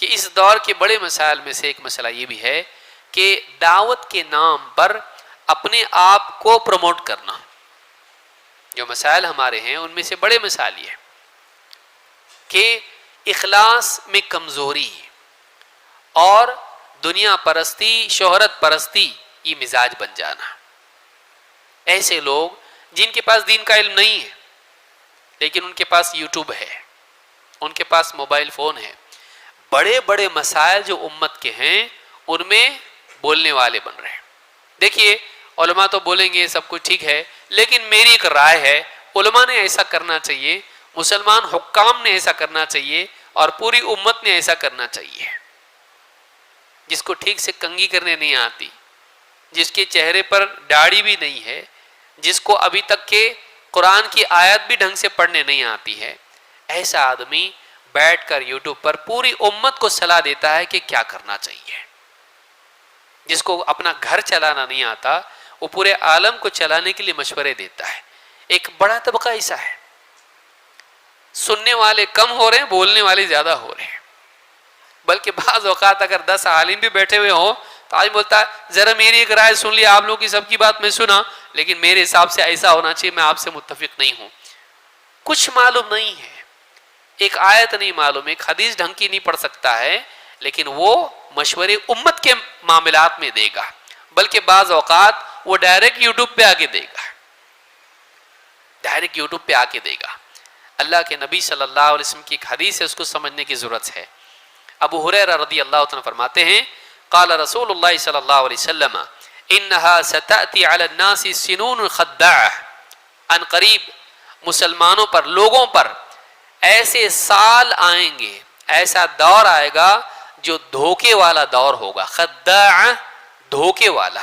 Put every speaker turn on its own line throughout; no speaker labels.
کہ اس دور کے بڑے مسائل میں سے ایک مسئلہ یہ بھی ہے کہ دعوت کے نام پر اپنے آپ کو پروموٹ کرنا. جو مسائل ہمارے ہیں ان میں سے بڑے مسائل یہ کہ اخلاص میں کمزوری اور دنیا پرستی، شہرت پرستی، یہ مزاج بن جانا. ایسے لوگ جن کے پاس دین کا علم نہیں ہے لیکن ان کے پاس یوٹیوب ہے، ان کے پاس موبائل فون ہے، بڑے بڑے مسائل جو امت کے ہیں ان میں بولنے والے بن رہے ہیں. دیکھیے علماء تو بولیں گے سب کچھ ٹھیک ہے، لیکن میری ایک رائے ہے، علماء نے ایسا کرنا چاہیے، مسلمان حکام نے ایسا کرنا چاہیے، اور پوری امت نے ایسا کرنا چاہیے. جس کو ٹھیک سے کنگھی کرنے نہیں آتی، جس کے چہرے پر داڑھی بھی نہیں ہے، جس کو ابھی تک کے قرآن کی آیت بھی ڈھنگ سے پڑھنے نہیں آتی ہے، ایسا آدمی بیٹھ کر یوٹیوب پر پوری امت کو صلاح دیتا ہے کہ کیا کرنا چاہیے. جس کو اپنا گھر چلانا نہیں آتا وہ پورے عالم کو چلانے کے لیے مشورے دیتا ہے. ایک بڑا طبقہ ایسا ہے. سننے والے کم ہو رہے ہیں، بولنے والے زیادہ ہو رہے ہیں. بلکہ بعض اوقات اگر 10 عالم بھی بیٹھے ہوئے ہوں تو عالم بولتا ہے ذرا میری ایک رائے سن لی، آپ لوگوں کی سب کی بات میں سنا لیکن میرے حساب سے ایسا ہونا چاہیے، میں آپ سے متفق نہیں ہوں. کچھ معلوم نہیں ہے، ایک آیت نہیں معلوم، ایک حدیث ڈھنگ کی نہیں پڑھ سکتا ہے، لیکن وہ مشورے امت کے معاملات میں دے گا. بلکہ بعض اوقات وہ ڈائریکٹ یوٹیوب پہ آ کے دے گا، ڈائریکٹ یوٹیوب پہ آ کے دے گا. اللہ کے نبی صلی اللہ علیہ وسلم کی ایک حدیث ہے، اس کو سمجھنے کی ضرورت ہے. ابو ہریرہ رضی اللہ عنہ فرماتے ہیں قال رسول اللہ صلی اللہ علیہ وسلم انہا ستأتی علی الناس سنون خداع، ان قریب مسلمانوں پر، لوگوں پر ایسے سال آئیں گے، ایسا دور آئے گا جو دھوکے والا دور ہوگا. خداع دھوکے والا،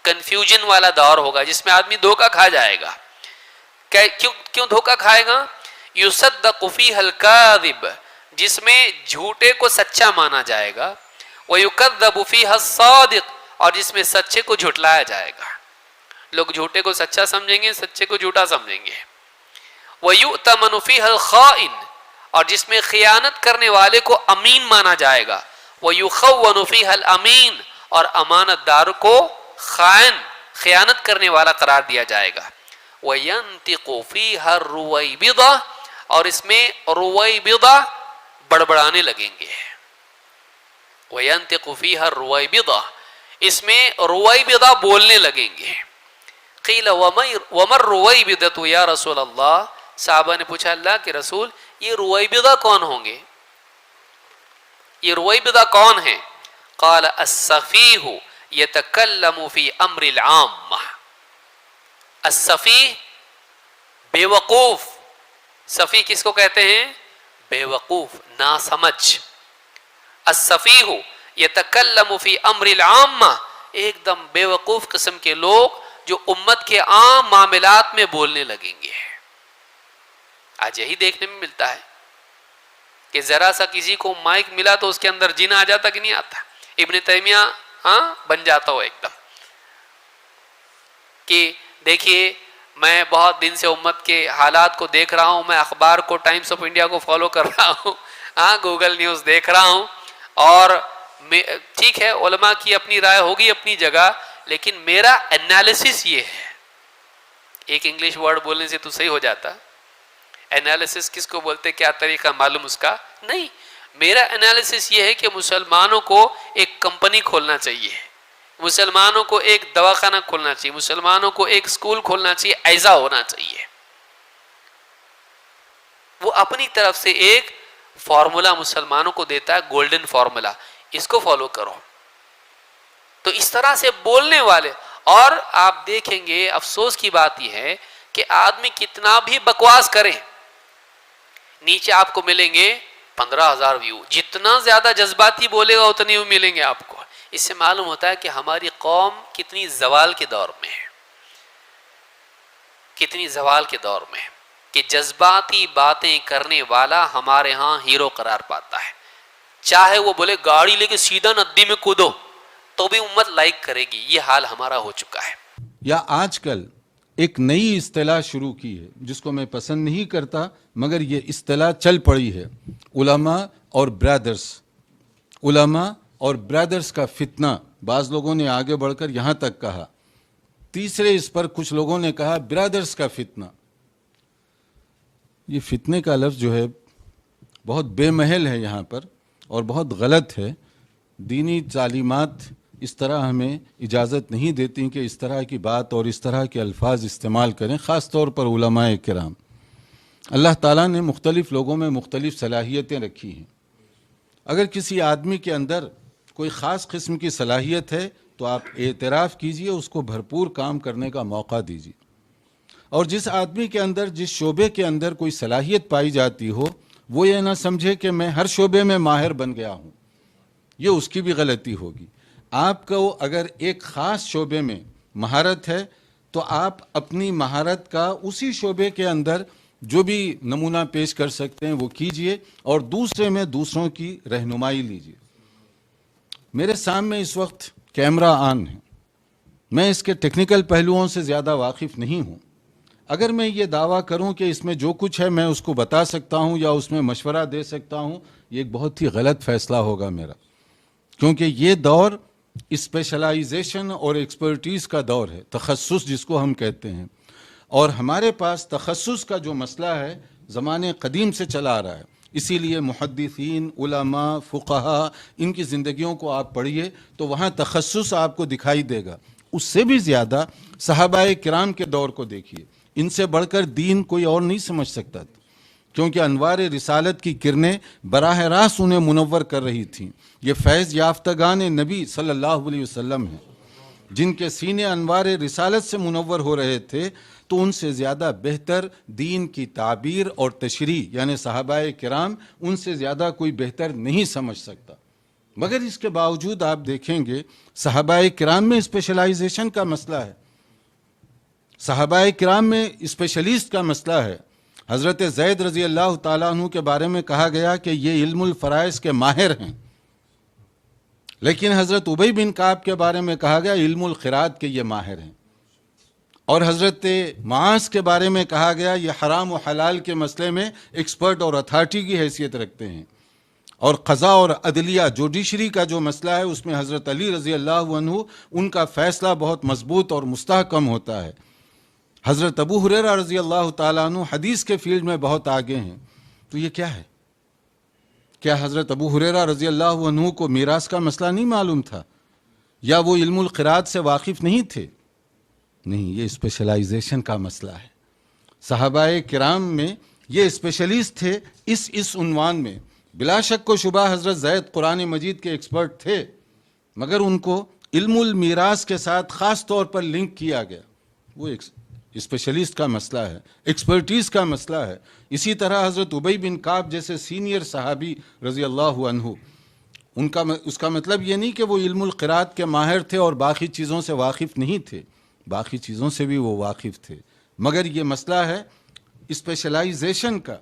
کنفیوژن والا دور ہوگا جس میں آدمی دھوکا کھا جائے گا. کیوں دھوکا کھائے گا؟ یصدق فیہ الکاذب، جس میں جھوٹے کو سچا مانا جائے گا، ویکذب فیہ الصادق، اور جس میں سچے کو جھٹلایا جائے گا. لوگ جھوٹے کو سچا سمجھیں گے، سچے کو جھوٹا سمجھیں گے. وَيُؤْتَمَنُ فِيهَا الْخَائِنُ، اور جس میں خیانت کرنے والے کو امین مانا جائے گا. وَيُخَوَّنُ فِيهَا الْأَمِينُ، اور امانت دار کو خائن، خیانت کرنے والا قرار دیا جائے گا. وَيَنْتِقُ فِيهَا الرُّوَيْبِضَةُ، اور اس میں رویبضہ بڑبڑانے لگیں گے. وَيَنْتِقُ فِيهَا الرُّوَيْبِضَةُ، اس میں رویبضہ بولنے لگیں گے. قیل وَمَا الرُّوَيْبِضَةُ یا رسول اللہ، صحابہ نے پوچھا اللہ کے رسول یہ رویبضہ کون ہوں گے، یہ رویبضہ کون ہیں؟ قال السفیہ یتکلم فی امر العامہ. السفیہ بے وقوف، سفیہ کس کو کہتے ہیں؟ بے وقوف، ناسمجھ. السفیہ یتکلم فی امر العامہ، ایک دم بے وقوف قسم کے لوگ جو امت کے عام معاملات میں بولنے لگیں گے. آج یہی دیکھنے میں ملتا ہے کہ ذرا سا کسی کو مائک ملا تو اس کے اندر جن آ جاتا کہ نہیں آتا. ابن تیمیہ بن جاتا ہو ایک دم کہ دیکھیے میں بہت دن سے امت کے حالات کو دیکھ رہا ہوں، میں اخبار کو، ٹائمز آف انڈیا کو فالو کر رہا ہوں، گوگل نیوز دیکھ رہا ہوں، اور ٹھیک ہے علماء کی اپنی رائے ہوگی اپنی جگہ، لیکن میرا انالیسس یہ ہے. ایک انگلش ورڈ بولنے سے تو صحیح ہو جاتا، انالیسس کس کو بولتے، کیا طریقہ معلوم اس کا نہیں. میرا انالیسس یہ ہے کہ مسلمانوں کو ایک کمپنی کھولنا چاہیے، مسلمانوں کو ایک دواخانہ کھولنا چاہیے، مسلمانوں کو ایک سکول کھولنا چاہیے، ایسا ہونا چاہیے. وہ اپنی طرف سے ایک فارمولا مسلمانوں کو دیتا ہے، گولڈن فارمولا، اس کو فالو کرو. تو اس طرح سے بولنے والے، اور آپ دیکھیں گے افسوس کی بات یہ ہے کہ آدمی کتنا بھی بکواس کرے نیچے آپ کو ملیں گے 15,000 ویو. جتنا زیادہ جذباتی بولے گا اتنے ویو ملیں گے آپ کو. اس سے معلوم ہوتا ہے کہ ہماری قوم کتنی زوال کے دور میں ہے، کتنی زوال کے دور میں ہے کہ جذباتی باتیں کرنے والا ہمارے ہاں ہیرو قرار پاتا ہے. چاہے وہ بولے گاڑی لے کے سیدھا ندی میں کودو تو بھی امت لائک کرے گی. یہ حال ہمارا ہو چکا ہے.
یا آج کل ایک نئی اصطلاح شروع کی ہے جس کو میں پسند نہیں کرتا، مگر یہ اصطلاح چل پڑی ہے، علماء اور برادرز. علماء اور برادرز کا فتنہ، بعض لوگوں نے آگے بڑھ کر یہاں تک کہا، تیسرے اس پر کچھ لوگوں نے کہا برادرز کا فتنہ۔ یہ فتنے کا لفظ جو ہے بہت بے محل ہے یہاں پر اور بہت غلط ہے۔ دینی تعلیمات اس طرح ہمیں اجازت نہیں دیتی کہ اس طرح کی بات اور اس طرح کے الفاظ استعمال کریں، خاص طور پر علماء کرام۔ اللہ تعالیٰ نے مختلف لوگوں میں مختلف صلاحیتیں رکھی ہیں۔ اگر کسی آدمی کے اندر کوئی خاص قسم کی صلاحیت ہے تو آپ اعتراف کیجئے، اس کو بھرپور کام کرنے کا موقع دیجئے، اور جس آدمی کے اندر، جس شعبے کے اندر کوئی صلاحیت پائی جاتی ہو، وہ یہ نہ سمجھے کہ میں ہر شعبے میں ماہر بن گیا ہوں، یہ اس کی بھی غلطی ہوگی۔ آپ کو اگر ایک خاص شعبے میں مہارت ہے تو آپ اپنی مہارت کا اسی شعبے کے اندر جو بھی نمونہ پیش کر سکتے ہیں وہ کیجئے، اور دوسرے میں دوسروں کی رہنمائی لیجئے۔ میرے سامنے اس وقت کیمرہ آن ہے، میں اس کے ٹیکنیکل پہلوؤں سے زیادہ واقف نہیں ہوں۔ اگر میں یہ دعویٰ کروں کہ اس میں جو کچھ ہے میں اس کو بتا سکتا ہوں یا اس میں مشورہ دے سکتا ہوں، یہ ایک بہت ہی غلط فیصلہ ہوگا میرا، کیونکہ یہ دور اسپیشلائزیشن اور ایکسپرٹیز کا دور ہے، تخصص جس کو ہم کہتے ہیں، اور ہمارے پاس تخصص کا جو مسئلہ ہے زمانے قدیم سے چلا آ رہا ہے۔ اسی لیے محدثین، علماء، فقہاء، ان کی زندگیوں کو آپ پڑھیے تو وہاں تخصص آپ کو دکھائی دے گا۔ اس سے بھی زیادہ صحابہ کرام کے دور کو دیکھیے، ان سے بڑھ کر دین کوئی اور نہیں سمجھ سکتا تھا، کیونکہ انوار رسالت کی کرنیں براہ راست انہیں منور کر رہی تھیں۔ یہ فیض یافتگان نبی صلی اللہ علیہ وسلم ہیں، جن کے سینے انوار رسالت سے منور ہو رہے تھے، تو ان سے زیادہ بہتر دین کی تعبیر اور تشریح، یعنی صحابہ کرام، ان سے زیادہ کوئی بہتر نہیں سمجھ سکتا۔ مگر اس کے باوجود آپ دیکھیں گے صحابہ کرام میں اسپیشلائزیشن کا مسئلہ ہے، صحابہ کرام میں اسپیشلسٹ کا مسئلہ ہے۔ حضرت زید رضی اللہ تعالیٰ عنہ کے بارے میں کہا گیا کہ یہ علم الفرائض کے ماہر ہیں، لیکن حضرت ابی بن کعب کے بارے میں کہا گیا علم القراءت کے یہ ماہر ہیں، اور حضرت معاذ کے بارے میں کہا گیا یہ حرام و حلال کے مسئلے میں ایکسپرٹ اور اتھارٹی کی حیثیت رکھتے ہیں، اور قضاء اور عدلیہ جوڈیشری کا جو مسئلہ ہے اس میں حضرت علی رضی اللہ عنہ ان کا فیصلہ بہت مضبوط اور مستحکم ہوتا ہے۔ حضرت ابو ہریرہ رضی اللہ تعالیٰ عنہ حدیث کے فیلڈ میں بہت آگے ہیں۔ تو یہ کیا ہے؟ کیا حضرت ابو ہریرہ رضی اللہ عنہ کو میراث کا مسئلہ نہیں معلوم تھا، یا وہ علم القراءت سے واقف نہیں تھے؟ نہیں، یہ اسپیشلائزیشن کا مسئلہ ہے۔ صحابہ کرام میں یہ اسپیشلسٹ تھے اس عنوان میں۔ بلا شک و شبہ حضرت زید قرآن مجید کے ایکسپرٹ تھے، مگر ان کو علم المیراث کے ساتھ خاص طور پر لنک کیا گیا، وہ اسپیشلسٹ کا مسئلہ ہے، ایکسپرٹیز کا مسئلہ ہے۔ اسی طرح حضرت ابی بن کعب جیسے سینئر صحابی رضی اللہ عنہ، اس کا مطلب یہ نہیں کہ وہ علم القراءت کے ماہر تھے اور باقی چیزوں سے واقف نہیں تھے، باقی چیزوں سے بھی وہ واقف تھے، مگر یہ مسئلہ ہے اسپیشلائزیشن کا۔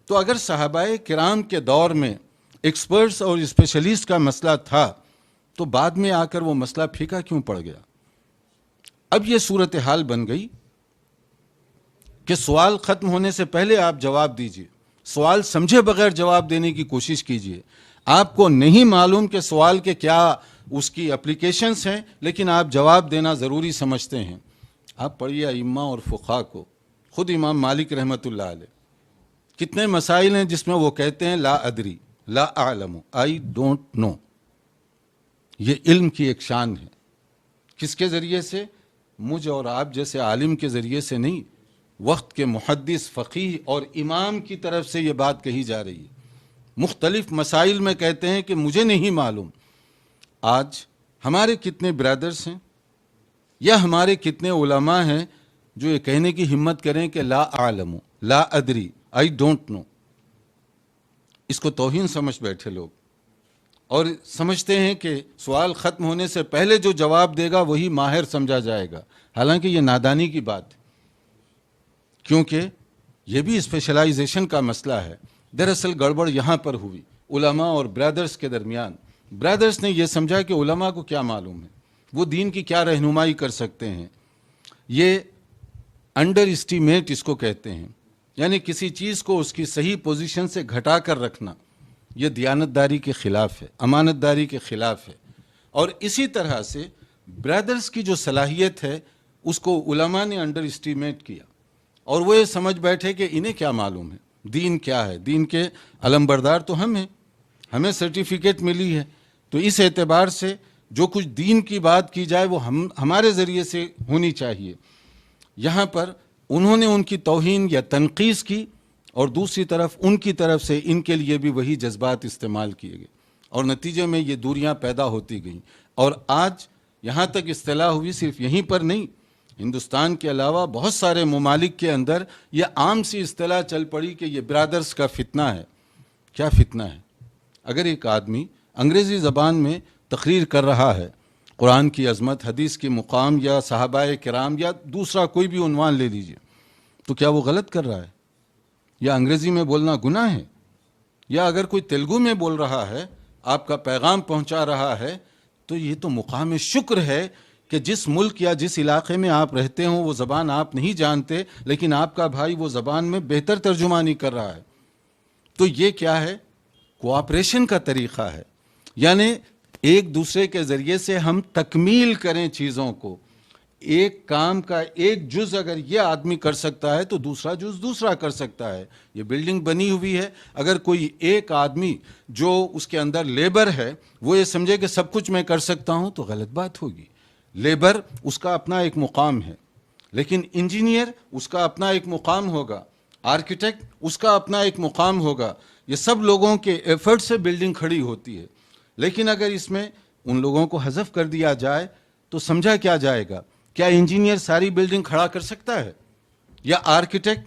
تو اگر صحابہ کرام کے دور میں ایکسپرٹس اور اسپیشلسٹ کا مسئلہ تھا تو بعد میں آ کر وہ مسئلہ پھیکا کیوں پڑ گیا؟ اب یہ صورتحال بن گئی کہ سوال ختم ہونے سے پہلے آپ جواب دیجئے، سوال سمجھے بغیر جواب دینے کی کوشش کیجئے۔ آپ کو نہیں معلوم کہ سوال کے کیا اس کی اپلیکیشنز ہیں، لیکن آپ جواب دینا ضروری سمجھتے ہیں۔ آپ پڑھیے ائمہ اور فقہاء کو، خود امام مالک رحمۃ اللہ علیہ، کتنے مسائل ہیں جس میں وہ کہتے ہیں لا ادری، لا اعلم، آئی ڈونٹ نو۔ یہ علم کی ایک شان ہے۔ کس کے ذریعے سے؟ مجھ اور آپ جیسے عالم کے ذریعے سے نہیں، وقت کے محدث، فقیہ اور امام کی طرف سے یہ بات کہی جا رہی ہے۔ مختلف مسائل میں کہتے ہیں کہ مجھے نہیں معلوم۔ آج ہمارے کتنے برادرز ہیں یا ہمارے کتنے علماء ہیں جو یہ کہنے کی ہمت کریں کہ لا اعلم، لا ادری، آئی ڈونٹ نو؟ اس کو توہین سمجھ بیٹھے لوگ، اور سمجھتے ہیں کہ سوال ختم ہونے سے پہلے جو جواب دے گا وہی ماہر سمجھا جائے گا، حالانکہ یہ نادانی کی بات ہے، کیونکہ یہ بھی اسپیشلائزیشن کا مسئلہ ہے۔ دراصل گڑبڑ یہاں پر ہوئی علماء اور برادرز کے درمیان۔ برادرز نے یہ سمجھا کہ علماء کو کیا معلوم ہے، وہ دین کی کیا رہنمائی کر سکتے ہیں۔ یہ انڈر اسٹیمیٹ اس کو کہتے ہیں، یعنی کسی چیز کو اس کی صحیح پوزیشن سے گھٹا کر رکھنا۔ یہ دیانتداری کے خلاف ہے، امانت داری کے خلاف ہے۔ اور اسی طرح سے برادرز کی جو صلاحیت ہے اس کو علماء نے انڈر اسٹیمیٹ کیا، اور وہ یہ سمجھ بیٹھے کہ انہیں کیا معلوم ہے دین کیا ہے، دین کے علمبردار تو ہم ہیں، ہمیں سرٹیفکیٹ ملی ہے، تو اس اعتبار سے جو کچھ دین کی بات کی جائے وہ ہمارے ذریعے سے ہونی چاہیے۔ یہاں پر انہوں نے ان کی توہین یا تنقیص کی، اور دوسری طرف ان کی طرف سے ان کے لیے بھی وہی جذبات استعمال کیے گئے، اور نتیجے میں یہ دوریاں پیدا ہوتی گئیں، اور آج یہاں تک اصطلاح ہوئی، صرف یہیں پر نہیں، ہندوستان کے علاوہ بہت سارے ممالک کے اندر یہ عام سی اصطلاح چل پڑی کہ یہ برادرز کا فتنہ ہے۔ کیا فتنہ ہے؟ اگر ایک آدمی انگریزی زبان میں تقریر کر رہا ہے، قرآن کی عظمت، حدیث کی مقام، یا صحابہ کرام، یا دوسرا کوئی بھی عنوان لے لیجئے، تو کیا وہ غلط کر رہا ہے؟ یا انگریزی میں بولنا گناہ ہے؟ یا اگر کوئی تیلگو میں بول رہا ہے، آپ کا پیغام پہنچا رہا ہے، تو یہ تو مقام شکر ہے کہ جس ملک یا جس علاقے میں آپ رہتے ہوں وہ زبان آپ نہیں جانتے، لیکن آپ کا بھائی وہ زبان میں بہتر ترجمانی کر رہا ہے۔ تو یہ کیا ہے؟ کوآپریشن کا طریقہ ہے، یعنی ایک دوسرے کے ذریعے سے ہم تکمیل کریں چیزوں کو۔ ایک کام کا ایک جز اگر یہ آدمی کر سکتا ہے تو دوسرا جز دوسرا کر سکتا ہے۔ یہ بلڈنگ بنی ہوئی ہے، اگر کوئی ایک آدمی جو اس کے اندر لیبر ہے وہ یہ سمجھے کہ سب کچھ میں کر سکتا ہوں تو غلط بات ہوگی۔ لیبر اس کا اپنا ایک مقام ہے، لیکن انجینئر اس کا اپنا ایک مقام ہوگا، آرکیٹیکٹ اس کا اپنا ایک مقام ہوگا۔ یہ سب لوگوں کے ایفرٹ سے بلڈنگ کھڑی ہوتی ہے، لیکن اگر اس میں ان لوگوں کو حذف کر دیا جائے تو سمجھا کیا جائے گا؟ کیا انجینئر ساری بلڈنگ کھڑا کر سکتا ہے؟ یا آرکیٹیکٹ؟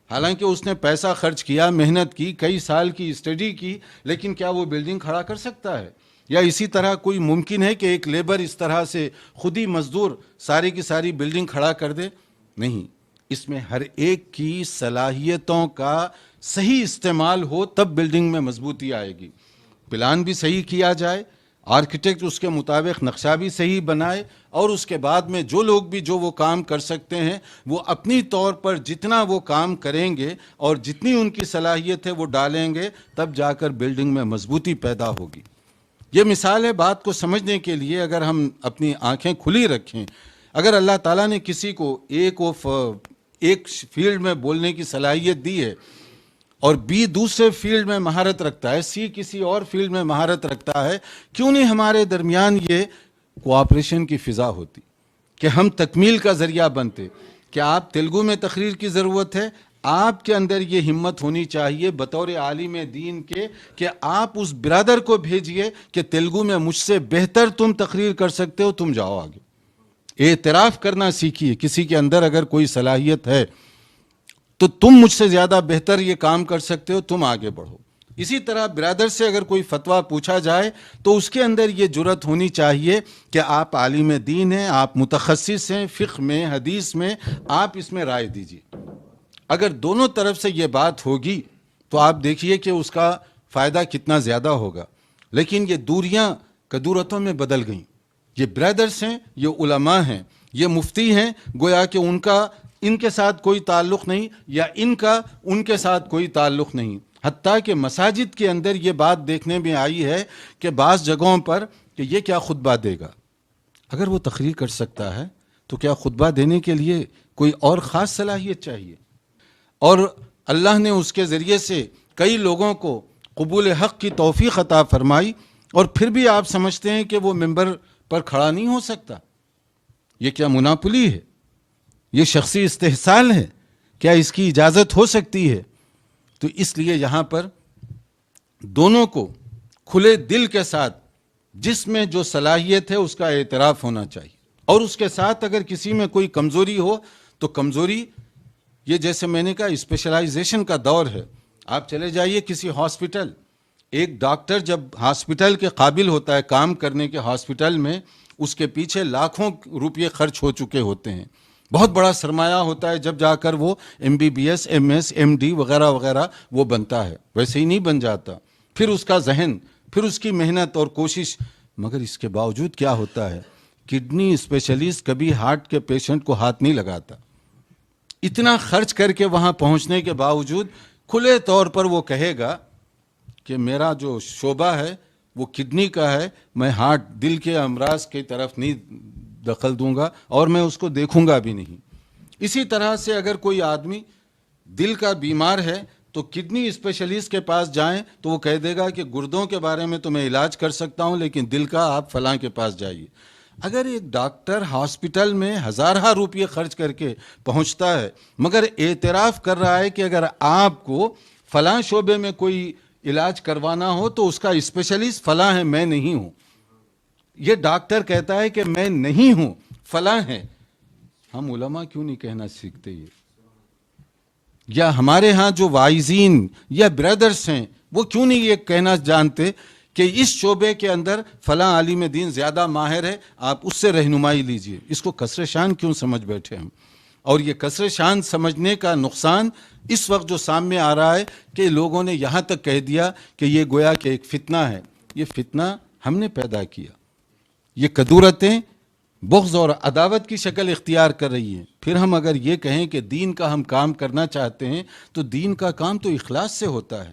حالانکہ اس نے پیسہ خرچ کیا، محنت کی، کئی سال کی اسٹڈی کی، لیکن کیا وہ بلڈنگ کھڑا کر سکتا ہے؟ یا اسی طرح کوئی ممکن ہے کہ ایک لیبر اس طرح سے خود ہی مزدور ساری کی ساری بلڈنگ کھڑا کر دے؟ نہیں، اس میں ہر ایک کی صلاحیتوں کا صحیح استعمال ہو تب بلڈنگ میں مضبوطی آئے گی۔ پلان بھی صحیح کیا جائے، آرکیٹیکٹ اس کے مطابق نقشہ بھی صحیح بنائے، اور اس کے بعد میں جو لوگ بھی جو وہ کام کر سکتے ہیں وہ اپنی طور پر جتنا وہ کام کریں گے اور جتنی ان کی صلاحیت ہے وہ ڈالیں گے، تب جا کر بلڈنگ میں مضبوطی پیدا ہوگی۔ یہ مثال ہے بات کو سمجھنے کے لیے۔ اگر ہم اپنی آنکھیں کھلی رکھیں، اگر اللہ تعالیٰ نے کسی کو ایک فیلڈ میں بولنے کی صلاحیت دی ہے اور بی دوسرے فیلڈ میں مہارت رکھتا ہے، سی کسی اور فیلڈ میں مہارت رکھتا ہے، کیوں نہیں ہمارے درمیان یہ کوآپریشن کی فضا ہوتی کہ ہم تکمیل کا ذریعہ بنتے؟ کہ آپ تیلگو میں تقریر کی ضرورت ہے، آپ کے اندر یہ ہمت ہونی چاہیے بطور عالم دین کے کہ آپ اس برادر کو بھیجئے کہ تیلگو میں مجھ سے بہتر تم تقریر کر سکتے ہو، تم جاؤ آگے۔ اعتراف کرنا سیکھیے، کسی کے اندر اگر کوئی صلاحیت ہے تو تم مجھ سے زیادہ بہتر یہ کام کر سکتے ہو، تم آگے بڑھو۔ اسی طرح برادر سے اگر کوئی فتویٰ پوچھا جائے تو اس کے اندر یہ جرأت ہونی چاہیے کہ آپ عالم دین ہیں، آپ متخصص ہیں، فقہ میں، حدیث میں، آپ اس میں رائے دیجیے۔ اگر دونوں طرف سے یہ بات ہوگی تو آپ دیکھیے کہ اس کا فائدہ کتنا زیادہ ہوگا۔ لیکن یہ دوریاں کدورتوں میں بدل گئیں۔ یہ برادرز ہیں، یہ علماء ہیں، یہ مفتی ہیں، گویا کہ ان کے ساتھ کوئی تعلق نہیں، یا ان کا ان کے ساتھ کوئی تعلق نہیں۔ حتیٰ کہ مساجد کے اندر یہ بات دیکھنے میں آئی ہے کہ بعض جگہوں پر کہ یہ کیا خطبہ دے گا۔ اگر وہ تقریر کر سکتا ہے تو کیا خطبہ دینے کے لیے کوئی اور خاص صلاحیت چاہیے؟ اور اللہ نے اس کے ذریعے سے کئی لوگوں کو قبول حق کی توفیق عطا فرمائی، اور پھر بھی آپ سمجھتے ہیں کہ وہ ممبر پر کھڑا نہیں ہو سکتا۔ یہ کیا مناپلی ہے؟ یہ شخصی استحصال ہے؟ کیا اس کی اجازت ہو سکتی ہے؟ تو اس لیے یہاں پر دونوں کو کھلے دل کے ساتھ جس میں جو صلاحیت ہے اس کا اعتراف ہونا چاہیے، اور اس کے ساتھ اگر کسی میں کوئی کمزوری ہو تو کمزوری، یہ جیسے میں نے کہا اسپیشلائزیشن کا دور ہے۔ آپ چلے جائیے کسی ہاسپٹل، ایک ڈاکٹر جب ہاسپٹل کے قابل ہوتا ہے کام کرنے کے ہاسپٹل میں، اس کے پیچھے لاکھوں روپے خرچ ہو چکے ہوتے ہیں، بہت بڑا سرمایہ ہوتا ہے، جب جا کر وہ MBBS MS MD وغیرہ وغیرہ وہ بنتا ہے، ویسے ہی نہیں بن جاتا۔ پھر اس کا ذہن، پھر اس کی محنت اور کوشش، مگر اس کے باوجود کیا ہوتا ہے؟ کڈنی اسپیشلسٹ کبھی ہارٹ کے پیشنٹ کو ہاتھ نہیں لگاتا۔ اتنا خرچ کر کے وہاں پہنچنے کے باوجود کھلے طور پر وہ کہے گا کہ میرا جو شعبہ ہے وہ کڈنی کا ہے, میں ہارٹ دل کے امراض کی طرف نہیں دخل دوں گا اور میں اس کو دیکھوں گا بھی نہیں. اسی طرح سے اگر کوئی آدمی دل کا بیمار ہے تو کڈنی اسپیشلسٹ کے پاس جائیں تو وہ کہہ دے گا کہ گردوں کے بارے میں تو میں علاج کر سکتا ہوں, لیکن دل کا آپ فلاں کے پاس جائیے. اگر ایک ڈاکٹر ہاسپٹل میں ہزارہ روپے خرچ کر کے پہنچتا ہے مگر اعتراف کر رہا ہے کہ اگر آپ کو فلاں شعبے میں کوئی علاج کروانا ہو تو اس کا اسپیشلسٹ فلاں ہے, میں نہیں ہوں. یہ ڈاکٹر کہتا ہے کہ میں نہیں ہوں, فلاں ہے. ہم علماء کیوں نہیں کہنا سیکھتے یہ؟ یا ہمارے ہاں جو واعظین یا برادرز ہیں وہ کیوں نہیں یہ کہنا جانتے کہ اس شعبے کے اندر فلاں عالم دین زیادہ ماہر ہے, آپ اس سے رہنمائی لیجئے. اس کو کسر شان کیوں سمجھ بیٹھے ہم؟ اور یہ کسر شان سمجھنے کا نقصان اس وقت جو سامنے آ رہا ہے کہ لوگوں نے یہاں تک کہہ دیا کہ یہ گویا کہ ایک فتنہ ہے. یہ فتنہ ہم نے پیدا کیا. یہ کدورتیں بغض اور عداوت کی شکل اختیار کر رہی ہیں. پھر ہم اگر یہ کہیں کہ دین کا ہم کام کرنا چاہتے ہیں تو دین کا کام تو اخلاص سے ہوتا ہے.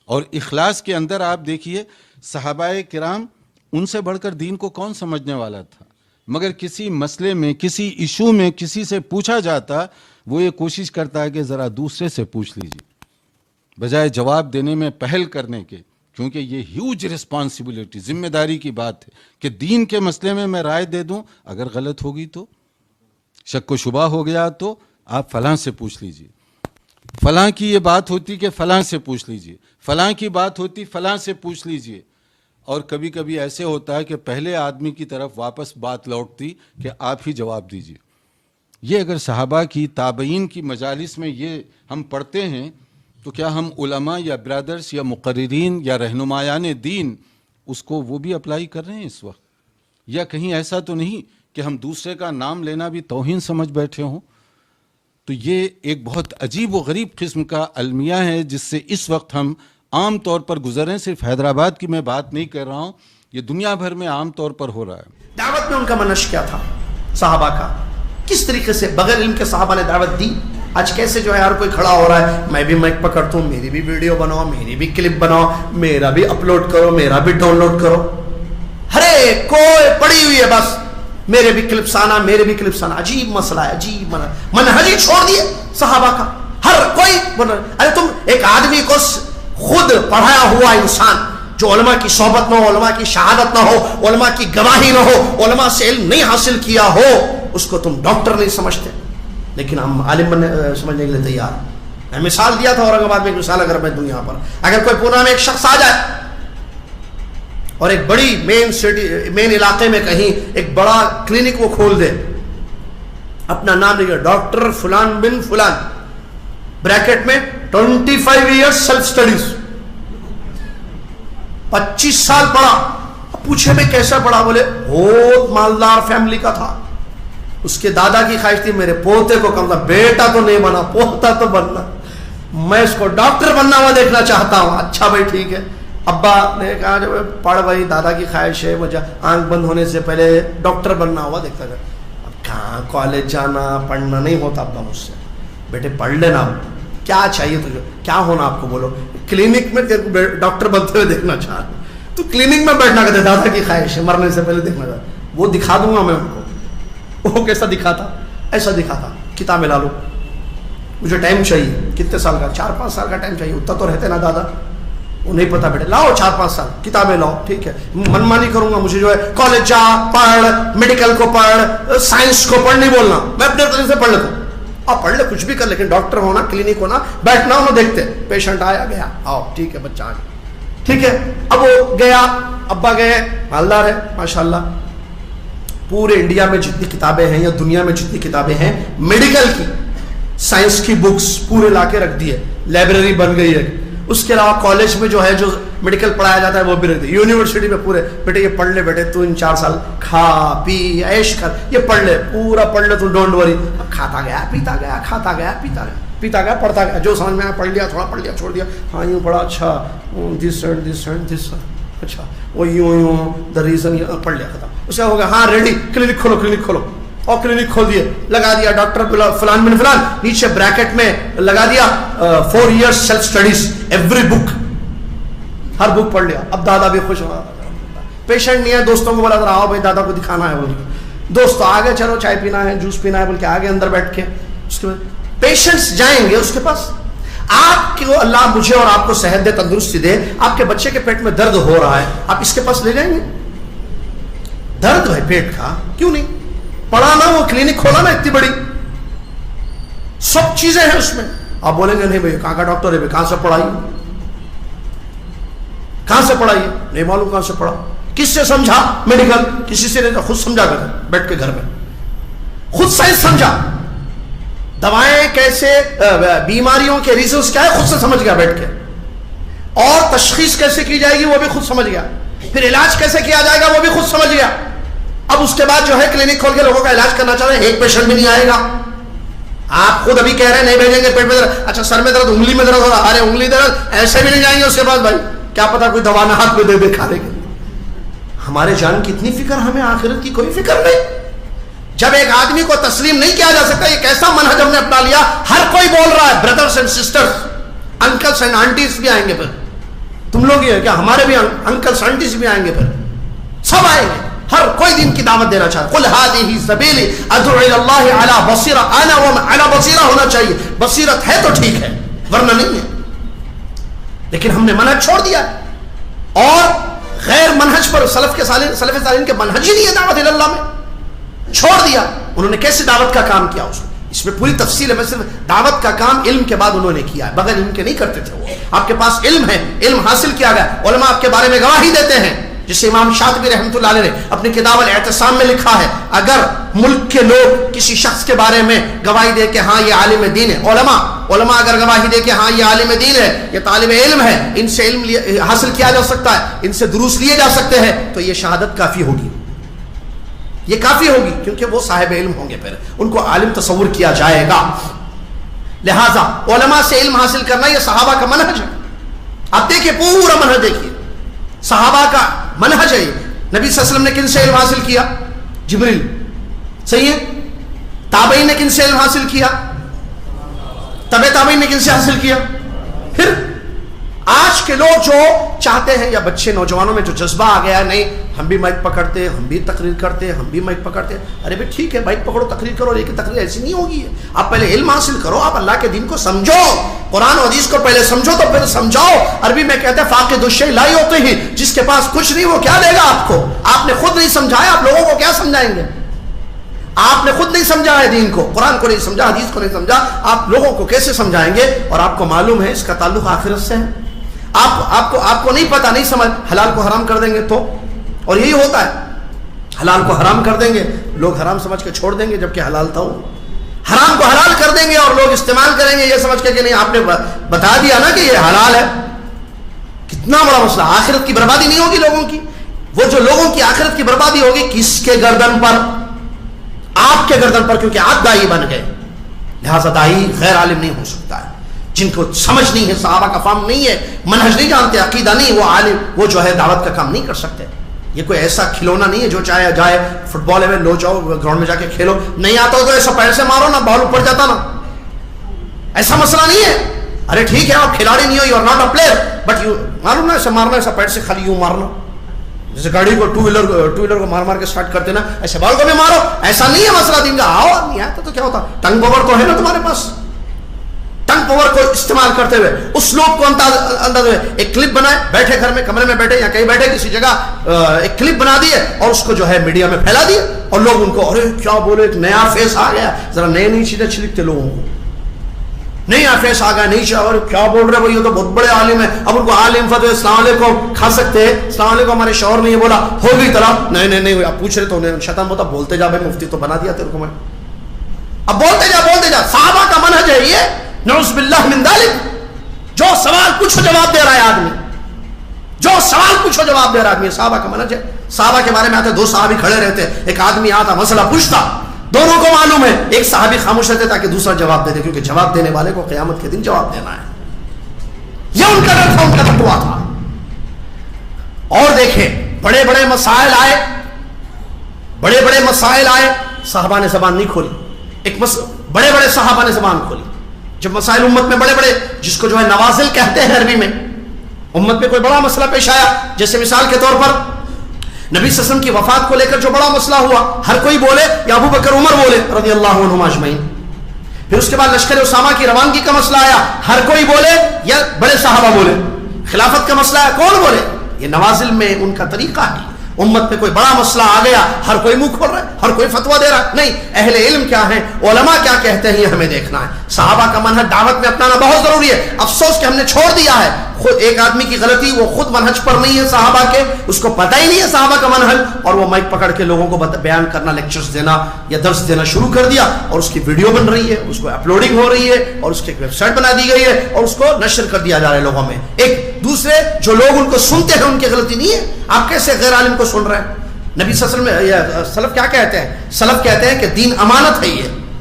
اور اخلاص کے اندر آپ دیکھیے صحابہ کرام, ان سے بڑھ کر دین کو کون سمجھنے والا تھا؟ مگر کسی مسئلے میں, کسی ایشو میں کسی سے پوچھا جاتا, وہ یہ کوشش کرتا ہے کہ ذرا دوسرے سے پوچھ لیجیے بجائے جواب دینے میں پہل کرنے کے. کیونکہ یہ ہیوج رسپانسبلٹی, ذمہ داری کی بات ہے کہ دین کے مسئلے میں رائے دے دوں, اگر غلط ہوگی تو, شک و شبہ ہو گیا تو آپ فلاں سے پوچھ لیجیے. فلاں کی یہ بات ہوتی کہ فلاں سے پوچھ لیجیے, فلاں کی بات ہوتی فلاں سے پوچھ لیجیے. اور کبھی کبھی ایسے ہوتا ہے کہ پہلے آدمی کی طرف واپس بات لوٹتی کہ آپ ہی جواب دیجیے. یہ اگر صحابہ کی تابعین کی مجالس میں یہ ہم پڑھتے ہیں تو کیا ہم علماء یا برادرز یا مقررین یا رہنمایان دین اس کو وہ بھی اپلائی کر رہے ہیں اس وقت؟ یا کہیں ایسا تو نہیں کہ ہم دوسرے کا نام لینا بھی توہین سمجھ بیٹھے ہوں؟ تو یہ ایک بہت عجیب و غریب قسم کا المیہ ہے جس سے اس وقت ہم عام طور پر گزر رہے ہیں. صرف حیدرآباد کی میں بات نہیں کر رہا ہوں, یہ دنیا بھر میں عام طور پر ہو رہا ہے.
دعوت میں ان کا منش کیا تھا صحابہ کا؟ کس طریقے سے بغیر علم کے صحابہ نے دعوت دی؟ آج کیسے جو ہے ہر کوئی کھڑا ہو رہا ہے, میں بھی مائک پکڑتا ہوں, میری بھی ویڈیو بناؤ, میری بھی کلپ بناؤ, میرا بھی اپلوڈ کرو, میرا بھی ڈاؤن لوڈ کرو. ہرے کوئی پڑی ہوئی ہے بس میرے بھی کلپس آنا, میرے بھی کلپس آنا. عجیب مسئلہ ہے, عجیب منہج ہی چھوڑ دیے صحابہ کا. ہر کوئی ارے تم ایک آدمی کو خود پڑھایا ہوا انسان جو علماء کی صحبت نہ ہو, علماء کی شہادت نہ ہو, علماء کی گواہی نہ ہو, علماء سے علم نہیں حاصل کیا ہو, اس کو تم ڈاکٹر نہیں سمجھتے, لیکن ہم عالم سمجھنے کے لیے تیار. میں مثال دیا تھا اورنگ آباد میں, ایک مثال اگر میں دوں یہاں پر, اگر کوئی پونا میں ایک شخص آ جائے اور ایک بڑی مین علاقے میں کہیں ایک بڑا کلینک وہ کھول دے, اپنا نام لکھے ڈاکٹر فلان بن فلان, بریکٹ میں 25 ایئرس سیلف سٹڈیز, 25 سال پڑھا. پوچھے میں کیسا پڑھا؟ بولے بہت مالدار فیملی کا تھا, اس کے دادا کی خواہش تھی میرے پوتے کو کم تھا, بیٹا تو نہیں بنا, پوتا تو بننا, میں اس کو ڈاکٹر بننا ہوا دیکھنا چاہتا ہوں. اچھا بھائی ٹھیک ہے. ابا نے کہا جو پڑھ بھائی, دادا کی خواہش ہے, مجھے آنکھ بند ہونے سے پہلے ڈاکٹر بننا ہوا دیکھتا تھا. اب کہاں کالج جانا پڑھنا نہیں ہوتا ابا مجھ سے, بیٹے پڑھ لینا, کیا چاہیے تجھے, کیا ہونا آپ کو بولو, کلینک میں ڈاکٹر بنتے ہوئے دیکھنا چاہ رہا, تو کلینک میں بیٹھنا کہتے دادا کی خواہش ہے, مرنے سے پہلے دیکھنا چاہتا. وہ دکھا دوں گا میں ان کو. وہ کیسا دکھاتا؟ ایسا دکھاتا, کتابیں لا لو, مجھے ٹائم چاہیے. کتنے سال کا؟ 4-5 سال کا ٹائم چاہیے. اتنا تو رہتے نا دادا, وہ نہیں پتا, بیٹے لاؤ 4-5 سال کتابیں لاؤ, ٹھیک ہے, منمانی کروں گا, مجھے جو ہے کالج جا پڑھ, میڈیکل کو پڑھ, سائنس کو پڑھ نہیں بولنا, میں اپنے طریقے سے پڑھ لیتا ہوں. آپ پڑھ لے کچھ بھی کر, لیکن ڈاکٹر ہونا, کلینک ہونا, بیٹھنا, انہوں دیکھتے پیشنٹ آیا گیا, آؤ ٹھیک ہے بچہ آ گیا, ٹھیک ہے. اب وہ گیا, ابا گئے, مالدار ہے ماشاءاللہ. پورے انڈیا میں جتنی کتابیں ہیں یا دنیا میں جتنی کتابیں ہیں میڈیکل کی, سائنس کی بکس پورے لا کے رکھ دی ہے, لائبریری بن گئی ہے. اس کے علاوہ کالج میں جو ہے جو میڈیکل پڑھایا جاتا ہے وہ بھی رکھ دی. یونیورسٹی میں پورے, بیٹے یہ پڑھ لے, بیٹے تو ان 4 سال کھا پی عیش کر, یہ پڑھ لے, پورا پڑھ لے, تو ڈونٹ وری. کھاتا گیا پیتا گیا, کھاتا گیا پیتا گیا, پیتا گیا پڑھتا گیا, جو سمجھ میں آیا پڑھ لیا, تھوڑا پڑھ لیا چھوڑ دیا, ہاں یوں پڑھا, اچھا this and this and this, اچھا وہ یوں دا ریزن, پڑھ لیا, ختم. اس کا ہوگا ہاں ریڈی, کلینک کھولو, کلینک کھولو, اور کلینک کھول دیے, لگا دیا ڈاکٹر فلان بن فلان, نیچے بریکٹ میں لگا دیا 4 years سیلف سٹڈیز, ایوری بک, ہر بک پڑھ لیا. اب دادا بھی خوش ہوا. پیشنٹ نہیں ہے, دوستوں کو بولا ذرا آؤ بھائی دادا کو دکھانا ہے. بول کے دوست آگے چلو, چائے پینا ہے, جوس پینا ہے بول کے آگے اندر بیٹھ کے. اس کے بعد پیشنٹس جائیں گے اس کے پاس. آپ کو اللہ مجھے اور آپ کو صحت دے, تندرستی دے, آپ کے بچے کے پیٹ میں درد ہو رہا ہے, آپ اس کے پاس لے جائیں گے؟ درد ہے پیٹ کا, کیوں نہیں؟ پڑھا نا, وہ کلینک کھولا نا اتنی بڑی, سب چیزیں ہیں اس میں. آپ بولیں گے نہیں بھائی کہاں کا ڈاکٹر ہے بھائی, کہاں سے پڑھائی, کہاں سے پڑھائی, نہیں معلوم کہاں سے پڑھا. کس سے سمجھا میڈیکل؟ کسی سے نہیں, خود سمجھا کر بیٹھ کے گھر میں, خود سائنس سمجھا. دوائیں کیسے, بیماریوں کے ریزنز کیا ہے, خود سے سمجھ گیا بیٹھ کے. اور تشخیص کیسے کی جائے گی وہ بھی خود سمجھ گیا. پھر علاج کیسے کیا جائے گا وہ بھی خود سمجھ گیا. اب اس کے بعد جو ہے کلینک کھول کے لوگوں کا علاج کرنا چاہ رہے ہیں, ایک پیشنٹ بھی نہیں آئے گا. آپ خود ابھی کہہ رہے ہیں نہیں بھیجیں گے, پیٹ میں درد, اچھا سر میں درد, انگلی میں درد ہو رہا, ارے انگلی درد, ایسے بھی نہیں جائیں گے اس کے بعد. بھائی کیا پتا کوئی دوا نہ ہاتھ میں دے دے کھا لیں گے. ہمارے جان کی اتنی فکر, ہمیں آخرت کی کوئی فکر نہیں. جب ایک آدمی کو تسلیم نہیں کیا جا سکتا, یہ کیسا منہج ہم نے اپنا لیا. ہر کوئی بول رہا ہے, brothers and sisters, uncles and aunties بھی آئیں گے. پھر تم لوگ یہ کیا, ہمارے بھی انکلس آنٹیز بھی آئیں گے, پھر سب آئیں گے. ہر کوئی دین کی دعوت دینا چاہتا ہے. قل هذه سبیلی ادعو الی اللہ علی بصیرہ, انا وعلی بصیرہ ہونا چاہیے. بصیرت ہے تو ٹھیک ہے, ورنہ نہیں ہے. لیکن ہم نے منہج چھوڑ دیا, اور غیر منہج پر سلف صالحین کے منہج ہی نہیں ہے دعوت الی اللہ میں, چھوڑ دیا. انہوں نے کیسے دعوت کا کام کیا, اس میں پوری تفصیل ہے. میں صرف دعوت کا کام علم کے بعد انہوں نے کیا ہے, بغیر علم کے نہیں کرتے تھے. وہ آپ کے پاس علم ہے, علم حاصل کیا گیا, علماء آپ کے بارے میں گواہی دیتے ہیں. جسے امام شاطبی رحمۃ اللہ علیہ نے اپنی کتاب الاعتصام میں لکھا ہے, اگر ملک کے لوگ کسی شخص کے بارے میں گواہی دے کہ ہاں یہ عالم دین ہے, علماء اگر گواہی دے کہ ہاں یہ عالم دین ہے, یہ طالب علم ہے, ان سے علم حاصل کیا جا سکتا ہے, ان سے دروس لیے جا سکتے ہیں, تو یہ شہادت کافی ہوگی, یہ کافی ہوگی, کیونکہ وہ صاحب علم ہوں گے, پھر ان کو عالم تصور کیا جائے گا. لہذا علماء سے علم حاصل کرنا یہ صحابہ کا منہج ہے. آپ دیکھیے پورا منہج دیکھیے, صحابہ کا منہج ہے. نبی صلی اللہ علیہ وسلم نے کن سے علم حاصل کیا؟ جبریل, صحیح ہے. تابعین نے کن سے علم حاصل کیا؟ تابعین نے کن سے حاصل کیا؟ پھر آج کے لوگ جو چاہتے ہیں, یا بچے نوجوانوں میں جو جذبہ آ گیا ہے, نہیں ہم بھی مائک پکڑتے, ہم بھی تقریر کرتے, ہم بھی مائک پکڑتے. ارے بھائی ٹھیک ہے, مائک پکڑو, تقریر کرو, لیکن تقریر ایسی نہیں ہوگی. آپ پہلے علم حاصل کرو, آپ اللہ کے دین کو سمجھو, قرآن و حدیث کو پہلے سمجھو تو پھر سمجھاؤ. عربی میں کہتے ہیں فاقد الشیء لا یعطیہ, جس کے پاس کچھ نہیں وہ کیا دے گا آپ کو. آپ نے خود نہیں سمجھایا, آپ لوگوں کو کیا سمجھائیں گے؟ آپ نے خود نہیں سمجھا ہے دین کو, قرآن کو نہیں سمجھا, حدیث کو نہیں سمجھا, آپ لوگوں کو کیسے سمجھائیں گے؟ اور آپ کو معلوم ہے اس کا تعلق آخرت سے ہے. آپ کو نہیں پتا, نہیں سمجھ, حلال کو حرام کر دیں گے تو, اور یہی ہوتا ہے, حلال کو حرام کر دیں گے, لوگ حرام سمجھ کے چھوڑ دیں گے جبکہ حلال تھا وہ. حرام کو حلال کر دیں گے اور لوگ استعمال کریں گے یہ سمجھ کے کہ نہیں آپ نے بتا دیا نا کہ یہ حلال ہے. کتنا بڑا مسئلہ. آخرت کی بربادی نہیں ہوگی لوگوں کی. وہ جو لوگوں کی آخرت کی بربادی ہوگی کس کے گردن پر؟ آپ کے گردن پر, کیونکہ آپ دائی بن گئے. لہذا دائی غیر عالم نہیں ہو سکتا ہے. جن کو سمجھ نہیں ہے, صحابہ کا فہم نہیں ہے, منہج نہیں جانتے, عقیدہ نہیں, وہ عالم, وہ جو ہے دعوت کا کام نہیں کر سکتے. یہ کوئی ایسا کھلونا نہیں ہے جو چاہے جائے فٹ بال میں لو جاؤ گراؤنڈ میں جا کے کھیلو, نہیں آتا ہو تو ایسا پیر سے مارو نا, بال اوپر جاتا نا, ایسا مسئلہ نہیں ہے. ارے ٹھیک ہے آپ کھلاڑی نہیں ہو, you are not a player, but you معلوم نا ایسا مارنا, ایسا پیر سے خالی یوں مارنا, جیسے گاڑی کو ٹو ویلر کو مار کے اسٹارٹ کرتے نا, ایسے بال کو بھی مارو, ایسا نہیں ہے مسئلہ دین کا. آؤ نہیں آتا تو کیا ہوتا, ٹنگ پاور تو ہے نا تمہارے پاس, ٹنگ پاور کو استعمال کرتے ہوئے اس لوگ کو انداز میں ایک کلپ بنائے, بیٹھے گھر میں کمرے میں بیٹھے یا کہیں بیٹھے کسی جگہ, ایک کلپ بنا دیے اور اس کو جو ہے میڈیا میں پھیلا دیے, اور لوگ ان کو ارے کیا بولے, ایک نیا فیس آ گیا, ذرا نئی چیزیں چھلکتے لوگوں کو, نیا فیس آ گیا, نہیں چاہ اور کیا بول رہے بھائی, یہ تو بہت بڑے عالم ہے. اب ان کو عالم فتوی السلام علیکم کھا سکتے ہیں, السلام علیکم ہمارے شوہر نے یہ بولا, ہو گئی طلاق, نہیں آپ پوچھ رہے تو شیطان بولتا بولتے جا بھائی, مفتی تو بنا دیا تیرے کو میں, اب بولتے جا. صحابہ کا منہج ہے یہ, نعوذ باللہ من ذالک. جو سوال پوچھو جواب دے رہا ہے آدمی, جو سوال پوچھو جواب دے رہا ہے آدمی, صحابہ کا منہج ہے. صحابہ کے بارے میں آتے, دو صحابی کھڑے رہتے, ایک آدمی آتا مسئلہ پوچھتا, دونوں کو معلوم ہے, ایک صحابی خاموش رہتے تاکہ دوسرا جواب دے دے, کیونکہ جواب دینے والے کو قیامت کے دن جواب دینا ہے. یہ ان کا ڈر تھا, ان کا تقویٰ تھا. اور دیکھیں بڑے بڑے مسائل آئے, صحابہ نے زبان نہیں کھولی. بڑے صحابہ نے زبان کھولی جب مسائل امت میں بڑے جس کو جو ہے نوازل کہتے ہیں عربی میں, امت میں کوئی بڑا مسئلہ پیش آیا, جیسے مثال کے طور پر نبی صلی اللہ علیہ وسلم کی وفات کو لے کر جو بڑا مسئلہ ہوا, ہر کوئی بولے یا ابو بکر عمر بولے رضی اللہ عنہم اجمعین. پھر اس کے بعد لشکر اسامہ کی روانگی کا مسئلہ آیا, ہر کوئی بولے یا بڑے صحابہ بولے. خلافت کا مسئلہ ہے, کون بولے؟ یہ نوازل میں ان کا طریقہ ہے. امت میں کوئی بڑا مسئلہ آ گیا, ہر کوئی منہ کھول رہا ہے, ہر کوئی فتویٰ دے رہا ہے. نہیں, اہل علم کیا ہیں, علماء کیا کہتے ہیں, یہ ہمیں دیکھنا ہے. صحابہ کا منہج دعوت میں اپنانا بہت ضروری ہے. افسوس کہ ہم نے چھوڑ دیا ہے. خود ایک آدمی کی غلطی, وہ خود منہج پر نہیں ہے صحابہ کے, اس کو پتہ ہی نہیں ہے صحابہ کا منہج, اور وہ مائک پکڑ کے لوگوں کو بیان کرنا, لیکچرز دینا یا درس دینا شروع کر دیا, اور اس کی ویڈیو بن رہی ہے, اس کو اپلوڈنگ ہو رہی ہے, اور اس کی ایک ویب سائٹ بنا دی گئی ہے, اور اس کو نشر کر دیا جا رہا ہے لوگوں میں. ایک دوسرے جو لوگ ان کو سنتے ہیں ان کی غلطی نہیں ہے, آپ کیسے غیر عالم کو سن رہے ہیں؟ نبی صلی اللہ علیہ وسلم, سلف کیا کہتے ہیں؟ سلف کہتے ہیں کہ دین امانت ہے.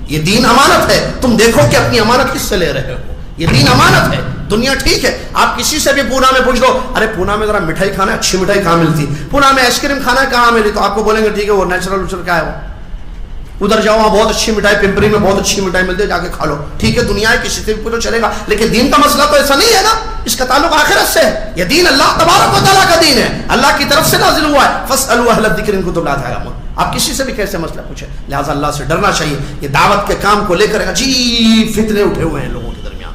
یہ دین امانت ہے, تم دیکھو کہ اپنی امانت کس سے لے رہے ہو. یہ دین امانت ہے. دنیا ٹھیک ہے, آپ کسی سے بھی پونا میں پوچھ لو, ارے پونا میں ذرا مٹھائی کھانا ہے, اچھی مٹھائی کہاں ملتی, پونا میں آئس کریم کھانا ہے کہاں ملی, تو آپ کو بولیں گے ٹھیک ہے وہ نیچرل کیا ہے, وہ ادھر جاؤ وہاں بہت اچھی مٹھائی, پمپری میں بہت اچھی مٹھائی ملتی ہے, جا کے کھا لو. ٹھیک ہے, دنیا ہے, کسی سے بھی پوچھو چلے گا, لیکن دین کا مسئلہ تو ایسا نہیں ہے نا. اس کا تعلق آخرت سے ہے. یہ دین اللہ تبارک و تعالیٰ کا دین ہے, اللہ کی طرف سے نازل ہوا ہے. فاسألوا اہل الذکر ان کنتم لا تعلمون. آپ کسی سے بھی کیسے مسئلہ پوچھیں, لہٰذا اللہ سے ڈرنا چاہیے. یہ دعوت کے کام کو لے کر عجیب فتنے اٹھے ہوئے ہیں لوگوں کے درمیان,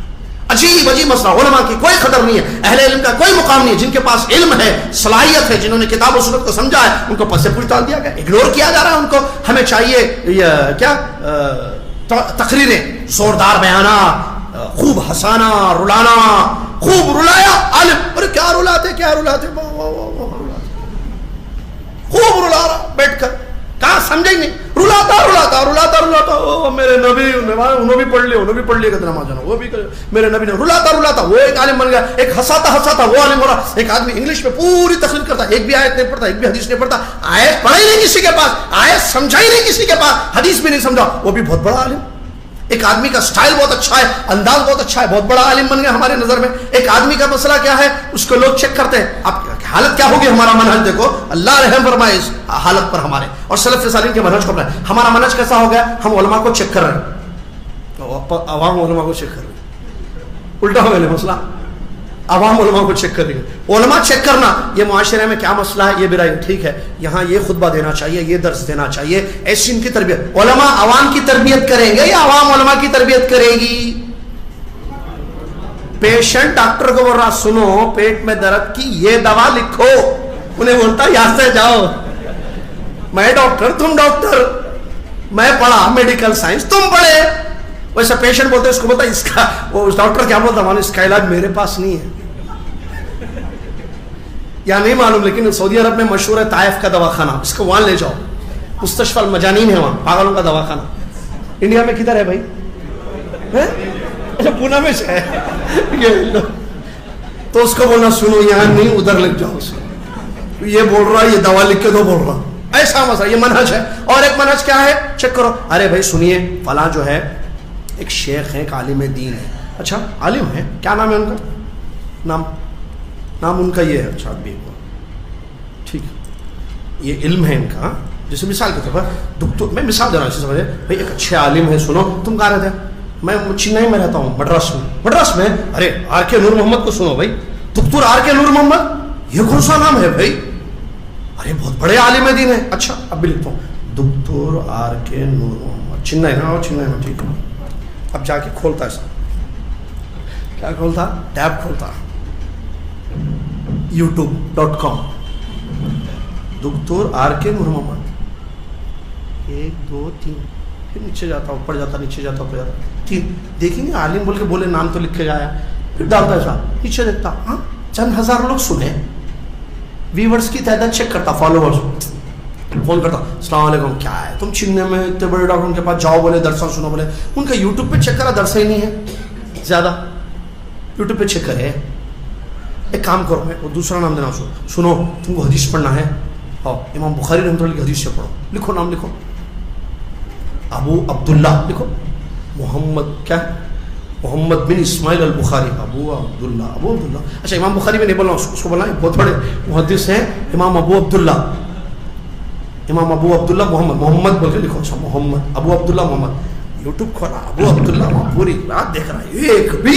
عجیب عجیب مسئلہ. علماء کی کوئی قدر نہیں ہے, اہل علم کا کوئی مقام نہیں ہے. جن کے پاس علم ہے, صلاحیت ہے, جنہوں نے کتاب و سنت کو سمجھا ہے, ان کو پس سے پوچھ ڈال دیا گیا, اگنور کیا جا رہا ہے ان کو. ہمیں چاہیے کیا تقریریں, زوردار بیانات, خوب ہنسانا, رلانا, خوب رلایا عالم, ارے کیا رلاتے, کیا رلاتے, خوب رلا رہا بیٹھ کر, کہاں سمجھے نہیں, رلاتا رلاتا رلاتا رلاتا, میرے نبی انہوں بھی پڑھ لیا کتنا ماں جانا, وہ بھی میرے نبی نے رلاتا رلاتا وہ ایک عالم بن گیا. ایک ہنساتا ہنساتا وہ عالم ہو رہا. ایک آدمی انگلش میں پوری تقریر کرتا, ایک بھی آیت نہیں پڑھتا, ایک بھی حدیث نہیں پڑھتا, آیت پڑھا ہی نہیں کسی کے پاس, آیت سمجھا ہی نہیں کسی کے پاس, حدیث بھی نہیں سمجھا, وہ بھی بہت بڑا عالم. ایک آدمی کا سٹائل بہت اچھا ہے, انداز بہت اچھا ہے, بہت بڑا عالم بن گیا ہمارے نظر میں. ایک آدمی کا مسئلہ کیا ہے, اس کو لوگ چیک کرتے ہیں. اب حالت کیا ہوگی ہمارا منہج دیکھو, اللہ رحم فرمائے اس حالت پر ہمارے, اور سلف صالحین کے منہج کو اپنائیں. ہمارا منہج کیسا ہو گیا, ہم علماء کو چیک کر رہے ہیں, عوام علماء کو چیک کر رہے ہیں. الٹا ہو گیا مسئلہ, عوام علماء کو چیک کر رہی ہے. علماء چیک کرنا, یہ معاشرے میں کیا مسئلہ ہے, یہ برائے, ٹھیک ہے, یہاں یہ خطبہ دینا چاہیے, یہ درس دینا چاہیے, ایسی ان کی تربیت. علماء عوام کی تربیت کریں گے یا عوام علماء کی تربیت کرے گی؟ پیشنٹ ڈاکٹر کو بول رہا, سنو پیٹ میں درد کی یہ دوا لکھو, انہیں بولتا یہاں سے جاؤ, میں ڈاکٹر تم ڈاکٹر, میں پڑھا میڈیکل سائنس تم پڑھے. ویسا پیشنٹ بولتے اس کو بولتا اس کا, وہ ڈاکٹر کیا بولتا, اس کا علاج میرے پاس نہیں ہے, یا نہیں معلوم, لیکن سعودی عرب میں مشہور ہے طائف کا دواخانہ, اس کو وہاں لے جاؤ, مستشفى المجانین ہے وہاں, پاگلوں کا دواخانہ. انڈیا میں کدھر ہے بھائی, اچھا پونا میں ہے. تو اس کو بولنا سنو یہاں نہیں, ادھر لگ جاؤ, یہ بول رہا یہ دوا لکھ کے دو بول رہا, ایسا مسئلہ. یہ منہج ہے. اور ایک منہج کیا ہے, چیک کرو, ارے بھائی سنیے فلاں جو ہے ایک شیخ ہے, ایک عالم دین ہے, اچھا عالم ہے, کیا نام ہے ان کا, نام ان کا یہ ہے, اچھا بھی ٹھیک ہے, یہ علم ہے ان کا. جیسے مثال کے طور پر میں مثال دے رہا ہوں, سمجھے بھائی ایک اچھے عالم ہے, سنو تم کہاں رہتے ہیں, میں چنئی میں رہتا ہوں, مدراس میں. ارے آر کے نور محمد کو سنو بھائی, دکتور آر کے نور محمد, یہ کون سا نام ہے بھائی, ارے بہت بڑے عالم دین ہے. اچھا اب بھی لکھتا ہوں, دکتور آر کے نور محمد, چنئی نا, چنئی میں, ٹھیک ہے. اب جا کے کھولتا ہے سب, کیا کھولتا, ٹیب کھولتا, youtube.com, دکتور آر کے نور محمد, 1 2 3, پھر نیچے جاتا, اوپر جاتا, نیچے جاتا, اوپر جاتا, 3, دیکھیں گے عالم بول کے بولے, نام تو لکھ کے جایا, پھر ڈالتا ہے صاحب, نیچے دیکھتا, ہاں چند ہزار لوگ سنے, ویورز کی تعداد چیک کرتا, فالوورز, فون کرتا, السلام علیکم, کیا ہے تم چننے میں اتنے بڑے ڈاکٹر کے پاس جاؤ, بولے درساں سنو, بولے ان کا یوٹیوب پہ چیک کرا, درسا ہی نہیں ہے زیادہ, یوٹیوب پہ چیک کرے. ایک کام کرو, میں وہ دوسرا نام دینا, سنو تم کو حدیث پڑھنا ہے, اور امام بخاری رحمۃ اللہ کی حدیث سے پڑھو, لکھو نام, لکھو ابو عبداللہ, لکھو محمد, کیا محمد بن اسماعیل البخاری, ابو عبداللہ. اچھا امام بخاری میں نہیں بولنا, اس کو بولنا بہت بڑے محدث ہیں, امام ابو عبداللہ محمد بول کے لکھو. اچھا محمد, ابو عبداللہ محمد, یوٹیوب کھولا, ابو عبداللہ, وہاں پوری رات دیکھ رہا ہے, ایک بھی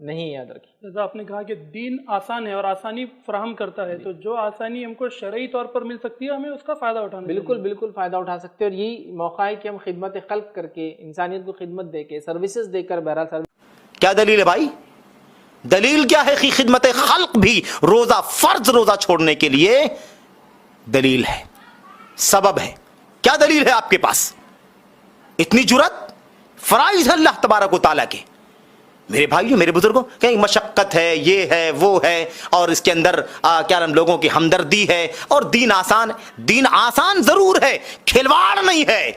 نہیں یاد رکھیں.
جیسا آپ نے کہا کہ دین آسان ہے اور آسانی فراہم کرتا ہے، تو جو آسانی ہم کو شرعی طور پر مل سکتی ہے ہمیں اس کا فائدہ اٹھانا چاہیے.
بالکل بالکل فائدہ اٹھا سکتے ہیں، اور یہی موقع ہے کہ ہم خدمت خلق کر کے، انسانیت کو خدمت دے کے، سروسز دے کر، بہرحال
کیا دلیل ہے بھائی؟ دلیل کیا ہے کہ خدمت خلق بھی روزہ، فرض روزہ چھوڑنے کے لیے دلیل ہے، سبب ہے. کیا دلیل ہے آپ کے پاس؟ اتنی جرت، فرائض ہے اللہ تبارک و تعالیٰ کے. میرے بھائیو، میرے بزرگوں، کہیں مشقت ہے، یہ ہے، وہ ہے، اور اس کے اندر کیا نام لوگوں کی ہمدردی ہے، اور دین آسان. دین آسان ضرور ہے، کھلواڑ نہیں ہے،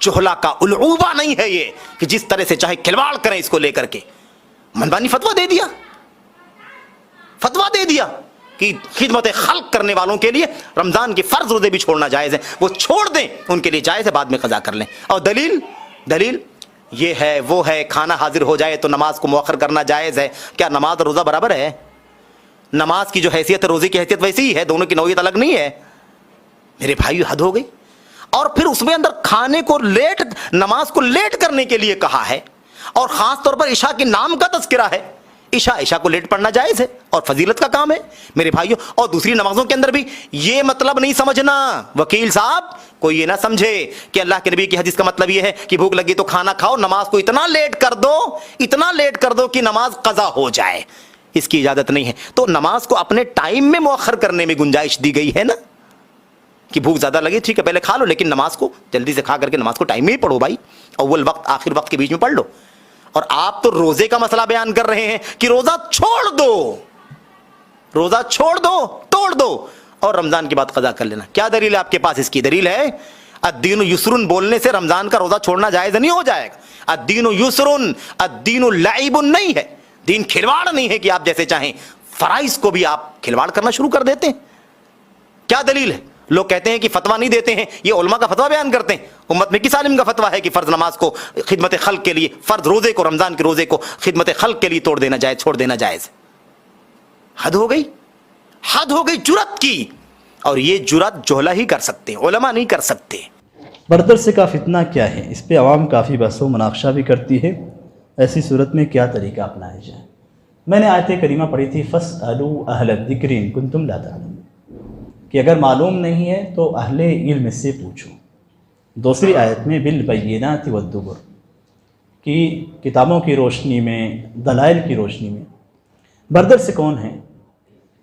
چہلا کا العوبہ نہیں ہے یہ کہ جس طرح سے چاہے کھلواڑ کریں اس کو لے کر کے. منبانی فتویٰ دے دیا، فتویٰ دے دیا کہ خدمت خلق کرنے والوں کے لیے رمضان کے فرض روزے بھی چھوڑنا جائز ہے، وہ چھوڑ دیں، ان کے لیے جائز ہے، بعد میں قضا کر لیں. اور دلیل یہ ہے، وہ ہے، کھانا حاضر ہو جائے تو نماز کو مؤخر کرنا جائز ہے. کیا نماز اور روزہ برابر ہے؟ نماز کی جو حیثیت ہے روزے کی حیثیت ویسی ہی ہے، دونوں کی نوعیت الگ نہیں ہے. میرے بھائی، حد ہو گئی. اور پھر اس میں اندر کھانے کو لیٹ، نماز کو لیٹ کرنے کے لیے کہا ہے، اور خاص طور پر عشاء کے نام کا تذکرہ ہے. عشاء کو لیٹ پڑھنا جائز ہے اور فضیلت کا کام ہے میرے بھائیوں. اور دوسری نمازوں کے اندر بھی یہ مطلب نہیں سمجھنا وکیل صاحب، کوئی یہ نہ سمجھے کہ اللہ کے نبی کی حدیث کا مطلب یہ ہے کہ بھوک لگی تو کھانا کھاؤ، نماز کو اتنا لیٹ کر دو کہ نماز قضا ہو جائے. اس کی اجازت نہیں ہے. تو نماز کو اپنے ٹائم میں مؤخر کرنے میں گنجائش دی گئی ہے نا، کہ بھوک زیادہ لگی ٹھیک ہے پہلے کھا لو، لیکن نماز کو جلدی سے کھا کر کے نماز کو ٹائم میں ہی پڑھو بھائی، اول وقت آخر وقت کے بیچ میں پڑھ لو. اور آپ تو روزے کا مسئلہ بیان کر رہے ہیں کہ روزہ چھوڑ دو، توڑ دو، اور رمضان کے بعد قضا کر لینا. کیا دلیل ہے آپ کے پاس اس کی؟ دلیل ہے الدین یسر بولنے سے رمضان کا روزہ چھوڑنا جائز نہیں ہو جائے گا. الدین یسر، الدین لعب نہیں ہے، دین کھلواڑ نہیں ہے کہ آپ جیسے چاہیں فرائض کو بھی آپ کھلواڑ کرنا شروع کر دیتے ہیں. کیا دلیل ہے؟ لوگ کہتے ہیں کہ فتویٰ نہیں دیتے ہیں، یہ علماء کا فتویٰ بیان کرتے ہیں. امت میں کس عالم کا فتویٰ ہے کہ فرض نماز کو خدمت خلق کے لیے، فرض روزے کو، رمضان کے روزے کو خدمت خلق کے لیے چھوڑ دینا جائز؟ حد ہو گئی جرت کی. اور یہ جرت جہلا ہی کر سکتے ہیں، علماء نہیں کر سکتے.
بردرس کا فتنہ کیا ہے؟ اس پہ عوام کافی بحث و مناقشہ بھی کرتی ہے. ایسی صورت میں کیا طریقہ اپنایا جائے؟ میں نے آیت کریمہ پڑھی تھی فَاسْأَلُوا أَهْلَ الذِّكْرِ إِن كُنتُمْ لَا تَعْلَمُونَ، کہ اگر معلوم نہیں ہے تو اہل علم سے پوچھو. دوسری آیت میں بالبینات والدبر، کہ کتابوں کی روشنی میں، دلائل کی روشنی میں. بردرس سے کون ہیں؟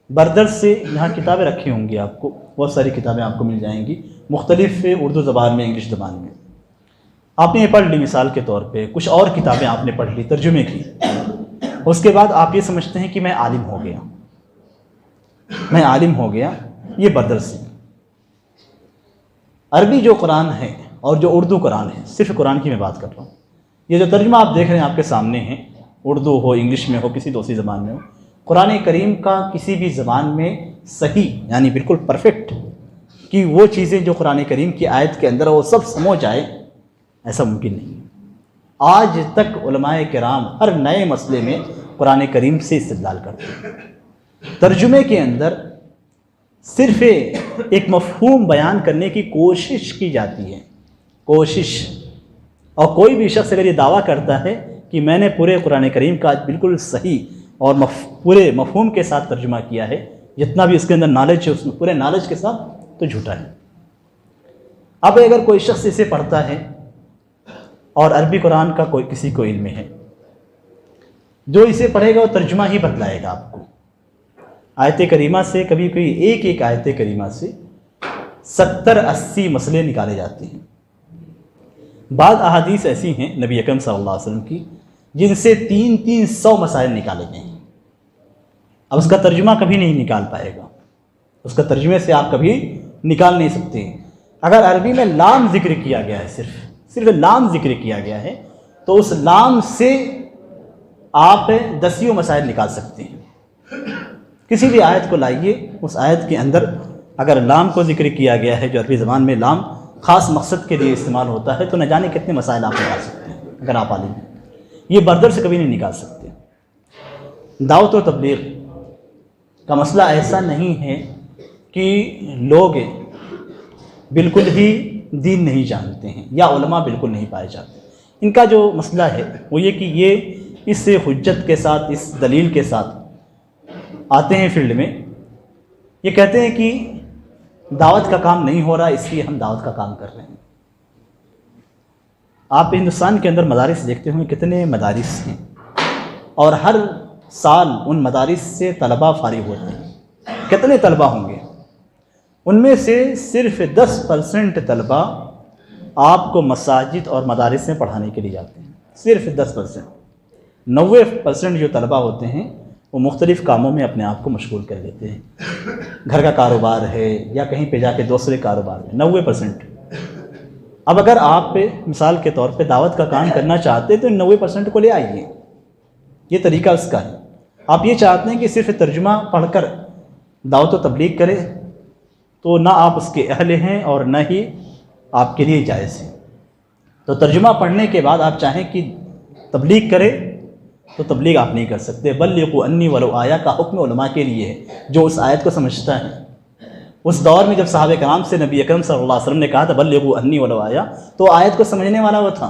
بردرس سے یہاں کتابیں رکھی ہوں گی، آپ کو بہت ساری کتابیں آپ کو مل جائیں گی، مختلف اردو زبان میں، انگلش زبان میں. آپ نے یہ پڑھ لی مثال کے طور پہ، کچھ اور کتابیں آپ نے پڑھ لی، ترجمے کی. اس کے بعد آپ یہ سمجھتے ہیں کہ میں عالم ہو گیا، یہ بردرس ہے. عربی جو قرآن ہے اور جو اردو قرآن ہے، صرف قرآن کی میں بات کر رہا ہوں، یہ جو ترجمہ آپ دیکھ رہے ہیں آپ کے سامنے ہیں، اردو ہو، انگلش میں ہو، کسی دوسری زبان میں ہو، قرآن کریم کا کسی بھی زبان میں صحیح یعنی بالکل پرفیکٹ کہ وہ چیزیں جو قرآن کریم کی آیت کے اندر وہ سب سمجھ آئے، ایسا ممکن نہیں. آج تک علماء کرام ہر نئے مسئلے میں قرآن کریم سے استدلال کرتے ہیں. ترجمے کے اندر صرف ایک مفہوم بیان کرنے کی کوشش کی جاتی ہے، اور کوئی بھی شخص اگر یہ دعویٰ کرتا ہے کہ میں نے پورے قرآن کریم کا بالکل صحیح اور پورے مفہوم کے ساتھ ترجمہ کیا ہے، جتنا بھی اس کے اندر نالج ہے اس میں پورے نالج کے ساتھ، تو جھوٹا ہے. اب اگر کوئی شخص اسے پڑھتا ہے اور عربی قرآن کا کسی کو علم ہے، جو اسے پڑھے گا وہ ترجمہ ہی بتلائے گا آپ کو. آیت کریمہ سے کبھی ایک آیت کریمہ سے 70-80 مسئلے نکالے جاتے ہیں. بعض احادیث ایسی ہیں نبی اکرم صلی اللہ علیہ وسلم کی جن سے 300 مسائل نکالے گئے ہیں. اب اس کا ترجمہ کبھی نہیں نکال پائے گا، اس کا ترجمے سے آپ کبھی نکال نہیں سکتے. اگر عربی میں لام ذکر کیا گیا ہے، صرف لام ذکر کیا گیا ہے، تو اس لام سے آپ 10 مسائل نکال سکتے ہیں. کسی بھی آیت کو لائیے، اس آیت کے اندر اگر لام کو ذکر کیا گیا ہے، جو عربی زبان میں لام خاص مقصد کے لیے استعمال ہوتا ہے، تو نہ جانے کتنے مسائل آپ نکال سکتے ہیں اگر آپ عالم ہیں. یہ بردر سے کبھی نہیں نکال سکتے. دعوت و تبلیغ کا مسئلہ ایسا نہیں ہے کہ لوگ بالکل ہی دین نہیں جانتے ہیں یا علماء بالکل نہیں پائے جاتے. ان کا جو مسئلہ ہے وہ یہ کہ یہ اس حجت کے ساتھ، اس دلیل کے ساتھ آتے ہیں فیلڈ میں، یہ کہتے ہیں کہ دعوت کا کام نہیں ہو رہا، اس لیے ہم دعوت کا کام کر رہے ہیں۔ آپ ہندوستان کے اندر مدارس دیکھتے ہوں، کتنے مدارس ہیں، اور ہر سال ان مدارس سے طلباء فارغ ہوتے ہیں۔ کتنے طلباء ہوں گے؟ ان میں سے صرف 10% طلباء آپ کو مساجد اور مدارس میں پڑھانے کے لیے جاتے ہیں، صرف 10%۔ 90% جو طلباء ہوتے ہیں وہ مختلف کاموں میں اپنے آپ کو مشغول کر لیتے ہیں، گھر کا کاروبار ہے یا کہیں پہ جا کے دوسرے کاروبار میں، 90%۔ اب اگر آپ پہ مثال کے طور پہ دعوت کا کام کرنا چاہتے ہیں تو 90% کو لے آئیے، یہ طریقہ اس کا ہے۔ آپ یہ چاہتے ہیں کہ صرف ترجمہ پڑھ کر دعوت و تبلیغ کرے تو نہ آپ اس کے اہل ہیں اور نہ ہی آپ کے لیے جائز ہے۔ تو ترجمہ پڑھنے کے بعد آپ چاہیں کہ تبلیغ کرے تو تبلیغ آپ نہیں کر سکتے۔ بلغوا انی ولو آیا کا حکم علماء کے لیے ہے، جو اس آیت کو سمجھتا ہے۔ اس دور میں جب صحابہ کرام سے نبی اکرم صلی اللہ علیہ وسلم نے کہا تھا بلغوا انی ولو آیا، تو آیت کو سمجھنے والا وہ تھا،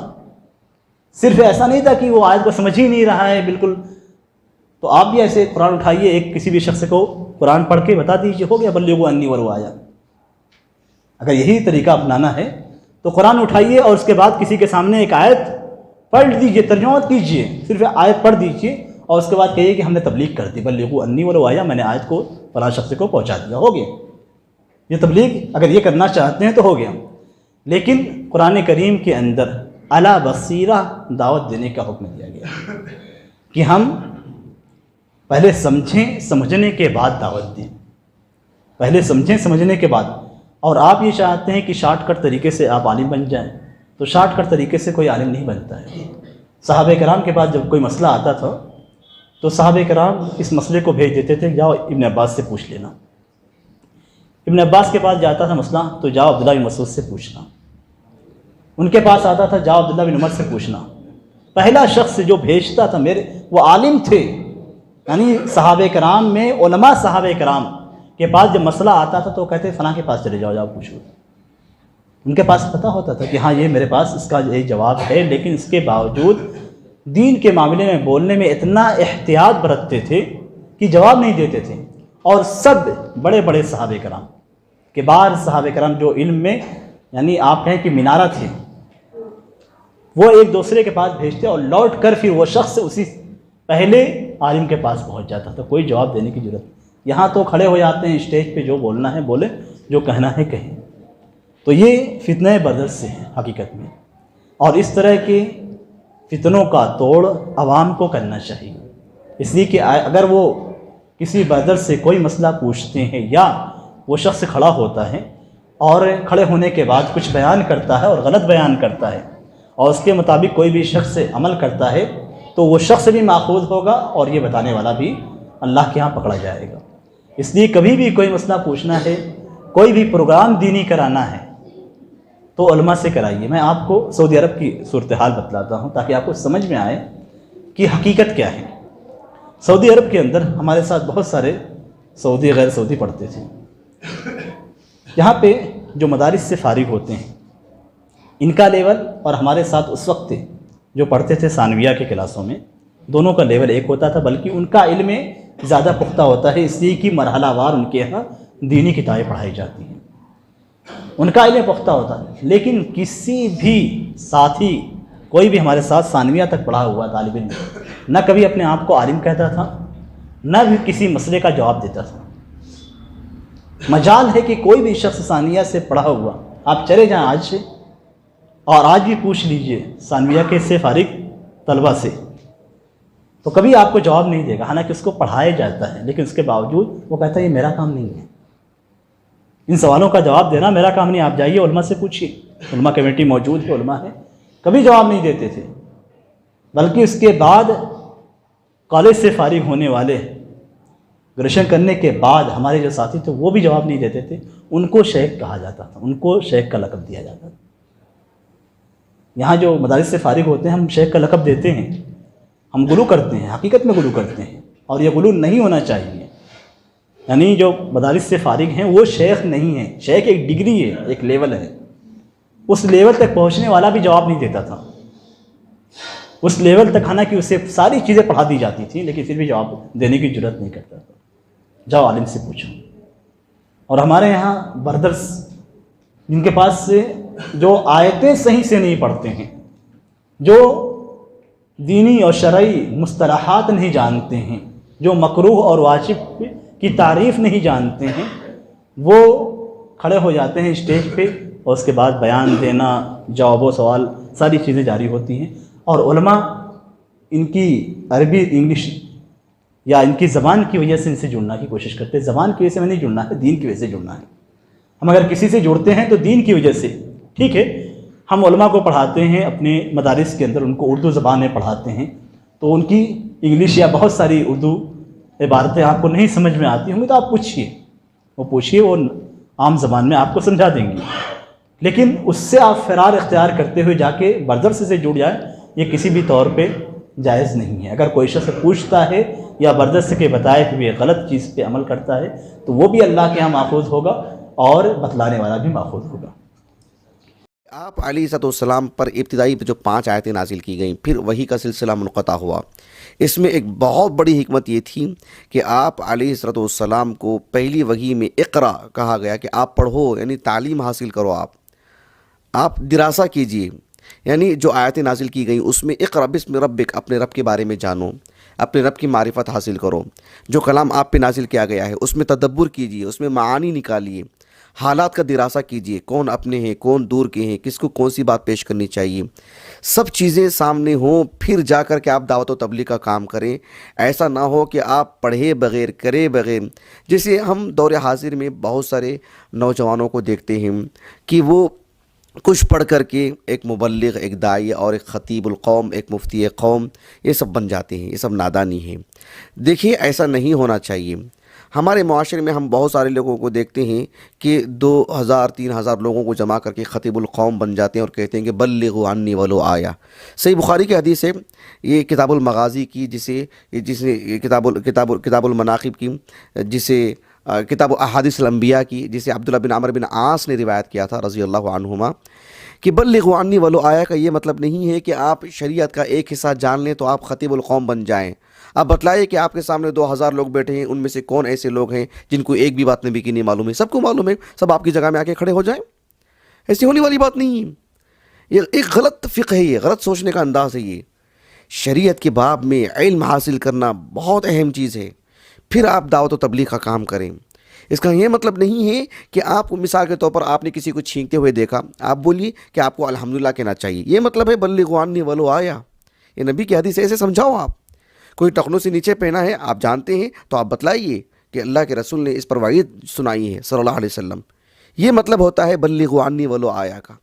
صرف ایسا نہیں تھا کہ وہ آیت کو سمجھ ہی نہیں رہا ہے بالکل۔ تو آپ بھی ایسے قرآن اٹھائیے، ایک کسی بھی شخص کو قرآن پڑھ کے بتا دیجیے، ہو گیا بلغوا انی ولو آیا۔ اگر یہی طریقہ اپنانا ہے تو قرآن اٹھائیے اور اس کے بعد کسی کے سامنے ایک آیت پڑھ دیجیے، ترجمہ کیجیے، صرف آیت پڑھ دیجیے اور اس کے بعد کہیے کہ ہم نے تبلیغ کر دی، بلغوا انی ولو آیا، میں نے آیت کو فلاں شخص کو پہنچا دیا، ہو گیا۔ یہ تبلیغ اگر یہ کرنا چاہتے ہیں تو ہو گیا۔ لیکن قرآن کریم کے اندر علی بصیرہ دعوت دینے کا حکم دیا گیا کہ ہم پہلے سمجھیں، سمجھنے کے بعد دعوت دیں، پہلے سمجھیں سمجھنے کے بعد۔ اور آپ یہ چاہتے ہیں کہ شارٹ کٹ طریقے سے آپ عالم بن جائیں، تو شارٹ کٹ طریقے سے کوئی عالم نہیں بنتا ہے۔ صحابہ کرام کے پاس جب کوئی مسئلہ آتا تھا تو صحابہ کرام اس مسئلے کو بھیج دیتے تھے، جاؤ ابن عباس سے پوچھ لینا۔ ابن عباس کے پاس جاتا تھا مسئلہ تو جاؤ عبداللہ بن مسعود سے پوچھنا، ان کے پاس آتا تھا جاؤ عبداللہ بن عمر سے پوچھنا۔ پہلا شخص جو بھیجتا تھا وہ عالم تھے، یعنی صحابہ کرام میں علماء صحابہ کرام کے پاس جب مسئلہ آتا تھا تو کہتے فلاں کے پاس چلے جاؤ، جاؤ پوچھو۔ ان کے پاس پتہ ہوتا تھا کہ ہاں یہ میرے پاس اس کا یہ جواب ہے، لیکن اس کے باوجود دین کے معاملے میں بولنے میں اتنا احتیاط برتتے تھے کہ جواب نہیں دیتے تھے۔ اور سب بڑے بڑے صحابہ کرام، کبار صحابہ کرام جو علم میں یعنی آپ کہیں کہ مینارہ تھے، وہ ایک دوسرے کے پاس بھیجتے اور لوٹ کر پھر وہ شخص اسی پہلے عالم کے پاس پہنچ جاتا تھا، کوئی جواب دینے کی ضرورت نہیں۔ یہاں تو کھڑے ہو جاتے ہیں اسٹیج پہ، جو بولنا ہے بولے، جو کہنا ہے کہیں۔ تو یہ فتنہ بدر سے ہے حقیقت میں، اور اس طرح کے فتنوں کا توڑ عوام کو کرنا چاہیے۔ اس لیے کہ اگر وہ کسی بدر سے کوئی مسئلہ پوچھتے ہیں یا وہ شخص کھڑا ہوتا ہے اور کھڑے ہونے کے بعد کچھ بیان کرتا ہے اور غلط بیان کرتا ہے اور اس کے مطابق کوئی بھی شخص عمل کرتا ہے تو وہ شخص بھی ماخوذ ہوگا اور یہ بتانے والا بھی اللہ کے ہاں پکڑا جائے گا۔ اس لیے کبھی بھی کوئی مسئلہ پوچھنا ہے، کوئی بھی پروگرام دینی کرانا ہے تو علماء سے کرائیے۔ میں آپ کو سعودی عرب کی صورتحال بتلاتا ہوں تاکہ آپ کو سمجھ میں آئے کہ حقیقت کیا ہے۔ سعودی عرب کے اندر ہمارے ساتھ بہت سارے سعودی غیر سعودی پڑھتے تھے۔ یہاں پہ جو مدارس سے فارغ ہوتے ہیں ان کا لیول اور ہمارے ساتھ اس وقت جو پڑھتے تھے ثانویہ کے کلاسوں میں، دونوں کا لیول ایک ہوتا تھا، بلکہ ان کا علم زیادہ پختہ ہوتا ہے، اس لیے کہ مرحلہ وار ان کے یہاں دینی کتابیں پڑھائی جاتی ہیں، ان کا علم پختہ ہوتا ہے۔ لیکن کسی بھی ساتھی، کوئی بھی ہمارے ساتھ ثانویہ تک پڑھا ہوا طالب علم نہ کبھی اپنے آپ کو عالم کہتا تھا، نہ بھی کسی مسئلے کا جواب دیتا تھا۔ مجال ہے کہ کوئی بھی شخص ثانویہ سے پڑھا ہوا، آپ چلے جائیں آج سے اور آج بھی پوچھ لیجئے ثانویہ کے سے فارغ طلبہ سے، تو کبھی آپ کو جواب نہیں دے گا، حالانکہ اس کو پڑھایا جاتا ہے، لیکن اس کے باوجود وہ کہتا ہے یہ میرا کام نہیں ہے، ان سوالوں کا جواب دینا میرا کام نہیں، آپ جائیے علماء سے پوچھیے، علماء کمیٹی موجود ہے، علماء ہے۔ کبھی جواب نہیں دیتے تھے، بلکہ اس کے بعد کالج سے فارغ ہونے والے گریجویشن کرنے کے بعد ہمارے جو ساتھی تھے وہ بھی جواب نہیں دیتے تھے، ان کو شیخ کہا جاتا تھا، ان کو شیخ کا لقب دیا جاتا تھا۔ یہاں جو مدارس سے فارغ ہوتے ہیں ہم شیخ کا لقب دیتے ہیں، ہم غلو کرتے ہیں، حقیقت میں غلو کرتے ہیں، اور یہ غلو نہیں ہونا چاہیے۔ یعنی جو مدارس سے فارغ ہیں وہ شیخ نہیں ہیں، شیخ ایک ڈگری ہے، ایک لیول ہے، اس لیول تک پہنچنے والا بھی جواب نہیں دیتا تھا۔ اس لیول تک آنا کہ اسے ساری چیزیں پڑھا دی جاتی تھیں لیکن پھر بھی جواب دینے کی جرت نہیں کرتا تھا. جاؤ عالم سے پوچھو. اور ہمارے یہاں بردرس جن کے پاس سے جو آیتیں صحیح سے نہیں پڑھتے ہیں, جو دینی اور شرعی مصطلحات نہیں جانتے ہیں, جو مکروہ اور واجب کی تعریف نہیں جانتے ہیں, وہ کھڑے ہو جاتے ہیں اسٹیج پہ اور اس کے بعد بیان دینا, جواب و سوال, ساری چیزیں جاری ہوتی ہیں. اور علماء ان کی عربی انگلش یا ان کی زبان کی وجہ سے ان سے جڑنا کی کوشش کرتے ہیں. زبان کی وجہ سے میں نہیں جڑنا ہے, دین کی وجہ سے جڑنا ہے. ہم اگر کسی سے جڑتے ہیں تو دین کی وجہ سے, ٹھیک ہے. ہم علماء کو پڑھاتے ہیں اپنے مدارس کے اندر, ان کو اردو زبان میں پڑھاتے ہیں, تو ان کی انگلش یا بہت ساری اردو عبارتیں آپ کو نہیں سمجھ میں آتی ہوں گی تو آپ پوچھیے, وہ عام زبان میں آپ کو سمجھا دیں گے. لیکن اس سے آپ فرار اختیار کرتے ہوئے جا کے بردرس سے جڑ جائیں, یہ کسی بھی طور پہ جائز نہیں ہے. اگر کوئی شخص پوچھتا ہے یا بردرس کے بتائے کہ وہ غلط چیز پہ عمل کرتا ہے تو وہ بھی اللہ کے ہاں ماخوذ ہوگا اور بتلانے والا بھی ماخوذ ہوگا.
آپ علیہ السلام پر ابتدائی جو 5 آیتیں نازل کی گئیں, پھر وحی کا سلسلہ منقطع ہوا. اس میں ایک بہت بڑی حکمت یہ تھی کہ آپ علیہ السلام کو پہلی وحی میں اقرا کہا گیا کہ آپ پڑھو, یعنی تعلیم حاصل کرو, آپ دراسہ کیجئے. یعنی جو آیتیں نازل کی گئیں اس میں اقرا بسم ربک, اپنے رب کے بارے میں جانو, اپنے رب کی معرفت حاصل کرو. جو کلام آپ پہ نازل کیا گیا ہے اس میں تدبر کیجئے, اس میں معانی نکالیے, حالات کا دراسہ کیجئے, کون اپنے ہیں کون دور کے ہیں, کس کو کون سی بات پیش کرنی چاہیے, سب چیزیں سامنے ہوں, پھر جا کر کے آپ دعوت و تبلیغ کا کام کریں. ایسا نہ ہو کہ آپ پڑھے بغیر کرے بغیر, جیسے ہم دور حاضر میں بہت سارے نوجوانوں کو دیکھتے ہیں کہ وہ کچھ پڑھ کر کے ایک مبلغ, ایک داعی اور ایک خطیب القوم, ایک مفتی قوم, یہ سب بن جاتے ہیں. یہ سب نادانی ہے. دیکھیے ایسا نہیں ہونا چاہیے. ہمارے معاشرے میں ہم بہت سارے لوگوں کو دیکھتے ہیں کہ 2000-3000 لوگوں کو جمع کر کے خطیب القوم بن جاتے ہیں اور کہتے ہیں کہ بلغوا عنی ولو آیا. صحیح بخاری کی حدیث ہے, یہ کتاب المغازی کی, جسے کتاب المناقب کی, جسے کتاب احادیث الانبیاء کی, جسے عبداللہ بن عمرو بن عاص نے روایت کیا تھا رضی اللہ عنہما, کہ بلغوا عنی ولو آیا کا یہ مطلب نہیں ہے کہ آپ شریعت کا ایک حصہ جان لیں تو آپ خطیب القوم بن جائیں. آپ بتلائیے کہ آپ کے سامنے 2000 لوگ بیٹھے ہیں, ان میں سے کون ایسے لوگ ہیں جن کو ایک بھی بات نبی کی نہیں معلوم ہے؟ سب کو معلوم ہے, سب آپ کی جگہ میں آ کے کھڑے ہو جائیں. ایسی ہونے والی بات نہیں ہے. یہ ایک غلط فقہ ہے, یہ غلط سوچنے کا انداز ہے. یہ شریعت کے باب میں علم حاصل کرنا بہت اہم چیز ہے, پھر آپ دعوت و تبلیغ کا کام کریں. اس کا یہ مطلب نہیں ہے کہ آپ کو مثال کے طور پر آپ نے کسی کو چھینکتے ہوئے دیکھا, آپ بولیے کہ آپ کو الحمدللہ کہنا چاہیے. یہ مطلب ہے بلغوا عنی ولو آیا. یہ نبی کی حدیث ہے, ایسے سمجھاؤ. آپ کوئی ٹخنوں سے نیچے پہنا ہے, آپ جانتے ہیں, تو آپ بتلائیے کہ اللہ کے رسول نے اس پر وعید سنائی ہے صلی اللہ علیہ وسلم. یہ مطلب ہوتا ہے بلغوا عنی ولو آیا کا.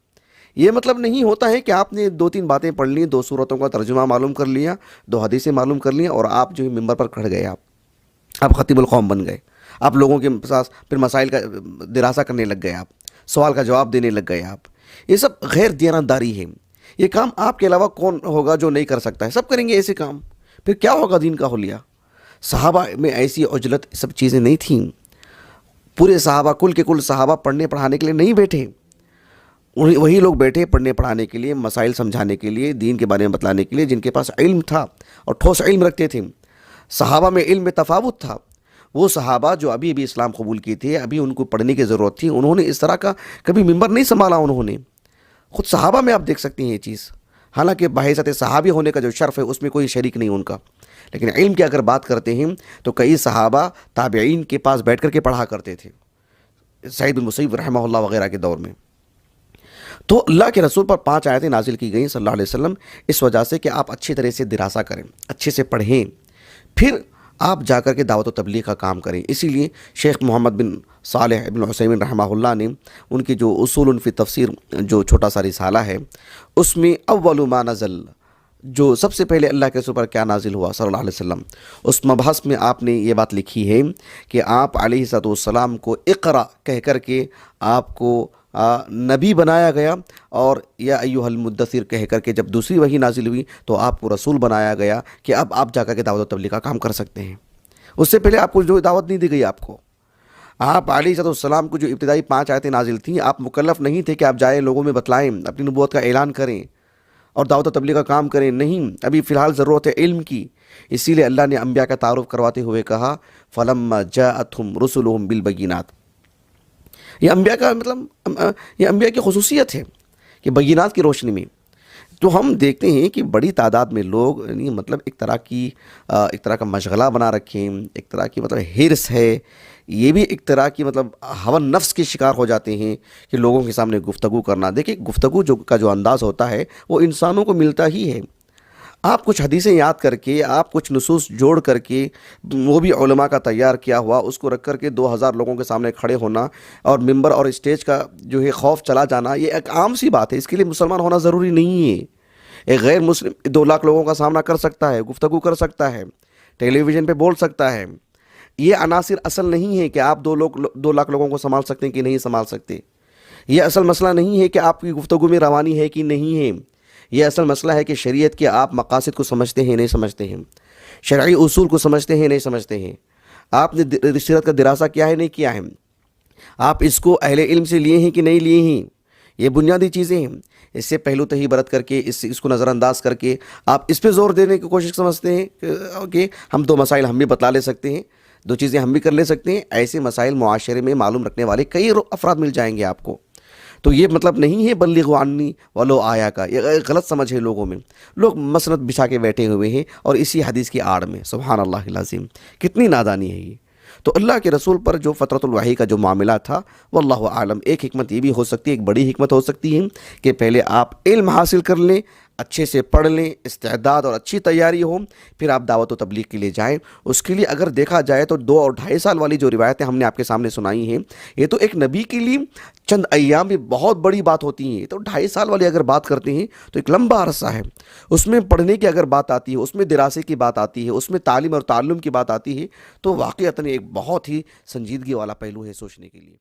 یہ مطلب نہیں ہوتا ہے کہ آپ نے 2-3 باتیں پڑھ لیں, 2 سورتوں کا ترجمہ معلوم کر لیا, 2 حدیثیں معلوم کر لیں اور آپ جو ہے ممبر پر کھڑ گئے, آپ خطیب القوم بن گئے. آپ لوگوں کے پاس پھر مسائل کا دراسہ کرنے لگ گئے, آپ سوال کا جواب دینے لگ گئے. آپ یہ سب غیر دیانتداری ہے. یہ کام آپ کے علاوہ کون ہوگا جو نہیں کر سکتا ہے؟ سب کریں گے ایسے کام, پھر کیا ہوگا دین کا حلیہ؟ صحابہ میں ایسی عجلت سب چیزیں نہیں تھیں. پورے صحابہ, کل کے کل صحابہ پڑھنے پڑھانے کے لیے نہیں بیٹھے. وہی لوگ بیٹھے پڑھنے پڑھانے کے لیے, مسائل سمجھانے کے لیے, دین کے بارے میں بتلانے کے لیے, جن کے پاس علم تھا اور ٹھوس علم رکھتے تھے. صحابہ میں علم میں تفاوت تھا. وہ صحابہ جو ابھی اسلام قبول کیے تھے, ابھی ان کو پڑھنے کی ضرورت تھی, انہوں نے اس طرح کا کبھی ممبر نہیں سنبھالا. انہوں نے خود صحابہ میں آپ دیکھ سکتے ہیں یہ چیز. حالانکہ بحیثیت صحابی ہونے کا جو شرف ہے اس میں کوئی شریک نہیں ان کا, لیکن علم کی اگر بات کرتے ہیں تو کئی صحابہ تابعین کے پاس بیٹھ کر کے پڑھا کرتے تھے, سعید بن مسیب رحمہ اللہ وغیرہ کے دور میں. تو اللہ کے رسول پر 5 آیتیں نازل کی گئیں صلی اللہ علیہ وسلم, اس وجہ سے کہ آپ اچھی طرح سے دراسہ کریں, اچھے سے پڑھیں, پھر آپ جا کر کے دعوت و تبلیغ کا کام کریں. اسی لیے شیخ محمد بن صالح ابن عثیمین رحمہ اللہ نے ان کی جو اصول فی تفسیر جو چھوٹا سا رسالہ ہے, اس میں اول ما نزل, جو سب سے پہلے اللہ کے رسول پر کیا نازل ہوا صلی اللہ علیہ وسلم, اس مبحث میں آپ نے یہ بات لکھی ہے کہ آپ علیہ السلام کو اقرا کہہ کر کے آپ کو نبی بنایا گیا, اور یا ایھا المدثر کہہ کر کے جب دوسری وحی نازل ہوئی تو آپ کو رسول بنایا گیا کہ اب آپ جا کر کے دعوت و تبلیغ کا کام کر سکتے ہیں. اس سے پہلے آپ کو جو دعوت نہیں دی گئی. آپ علیہ السلام کو جو ابتدائی 5 آیتیں نازل تھیں, آپ مکلف نہیں تھے کہ آپ جائیں لوگوں میں بتلائیں, اپنی نبوت کا اعلان کریں. اور دعوت و تبلیغ کا کام کریں، نہیں، ابھی فی الحال ضرورت ہے علم کی. اسی لیے اللہ نے انبیاء کا تعارف کرواتے ہوئے کہا فَلَمَّا جَاءَتْهُمْ رُسُلُهُمْ بِالْبَيِّنَاتِ. یہ انبیاء کا مطلب یہ انبیاء کی خصوصیت ہے کہ بینات کی روشنی میں. تو ہم دیکھتے ہیں کہ بڑی تعداد میں لوگ یعنی مطلب ایک طرح کا مشغلہ بنا رکھے ہیں، ایک طرح کی مطلب حرص ہے، یہ بھی ایک طرح کی مطلب ہوا نفس کے شکار ہو جاتے ہیں کہ لوگوں کے سامنے گفتگو کرنا. دیکھیں گفتگو کا جو انداز ہوتا ہے وہ انسانوں کو ملتا ہی ہے. آپ کچھ حدیثیں یاد کر کے، آپ کچھ نصوص جوڑ کر کے، وہ بھی علماء کا تیار کیا ہوا، اس کو رکھ کر کے 2000 لوگوں کے سامنے کھڑے ہونا اور ممبر اور اسٹیج کا جو ہے خوف چلا جانا، یہ ایک عام سی بات ہے. اس کے لیے مسلمان ہونا ضروری نہیں ہے. ایک غیر مسلم 2 لاکھ لوگوں کا سامنا کر سکتا ہے، گفتگو کر سکتا ہے، ٹیلی ویژن پہ بول سکتا ہے. یہ عناصر اصل نہیں ہے کہ آپ 2 لاکھ لوگوں کو سنبھال سکتے ہیں کہ نہیں سنبھال سکتے. یہ اصل مسئلہ نہیں ہے کہ آپ کی گفتگو میں روانی ہے کہ نہیں ہے. یہ اصل مسئلہ ہے کہ شریعت کے آپ مقاصد کو سمجھتے ہیں نہیں سمجھتے ہیں، شرعی اصول کو سمجھتے ہیں نہیں سمجھتے ہیں، آپ نے سیرت کا دراسہ کیا ہے نہیں کیا ہے، آپ اس کو اہل علم سے لیے ہیں کہ نہیں لیے ہیں. یہ بنیادی چیزیں ہیں. اس سے پہلو تہی برت کر کے اس کو نظر انداز کر کے آپ اس پہ زور دینے کی کوشش سمجھتے ہیں کہ ہم 2 مسائل ہم بھی بتلا لے سکتے ہیں، 2 چیزیں ہم بھی کر لے سکتے ہیں. ایسے مسائل معاشرے میں معلوم رکھنے والے کئی افراد مل جائیں گے آپ کو. تو یہ مطلب نہیں ہے بلغوا عنی ولو آیا کا، یہ غلط سمجھ ہے لوگوں میں. لوگ مسند بچھا کے بیٹھے ہوئے ہیں اور اسی حدیث کی آڑ میں. سبحان اللہ العظیم، کتنی نادانی ہے یہ. تو اللہ کے رسول پر جو فطرت الوحی کا جو معاملہ تھا واللہ عالم، ایک حکمت یہ بھی ہو سکتی ہے، ایک بڑی حکمت ہو سکتی ہے کہ پہلے آپ علم حاصل کر لیں، اچھے سے پڑھ لیں، استعداد اور اچھی تیاری ہو، پھر آپ دعوت و تبلیغ کے لیے جائیں. اس کے لیے اگر دیکھا جائے تو 2 اور 2.5 سال والی جو روایتیں ہم نے آپ کے سامنے سنائی ہیں، یہ تو ایک نبی کے لیے چند ایام میں بہت بڑی بات ہوتی ہیں. تو 2.5 سال والی اگر بات کرتے ہیں تو ایک لمبا عرصہ ہے. اس میں پڑھنے کی اگر بات آتی ہے، اس میں دراسے کی بات آتی ہے، اس میں تعلیم اور تعلم کی بات آتی ہے، تو واقعتاً ایک بہت ہی سنجیدگی والا پہلو ہے سوچنے کے لیے.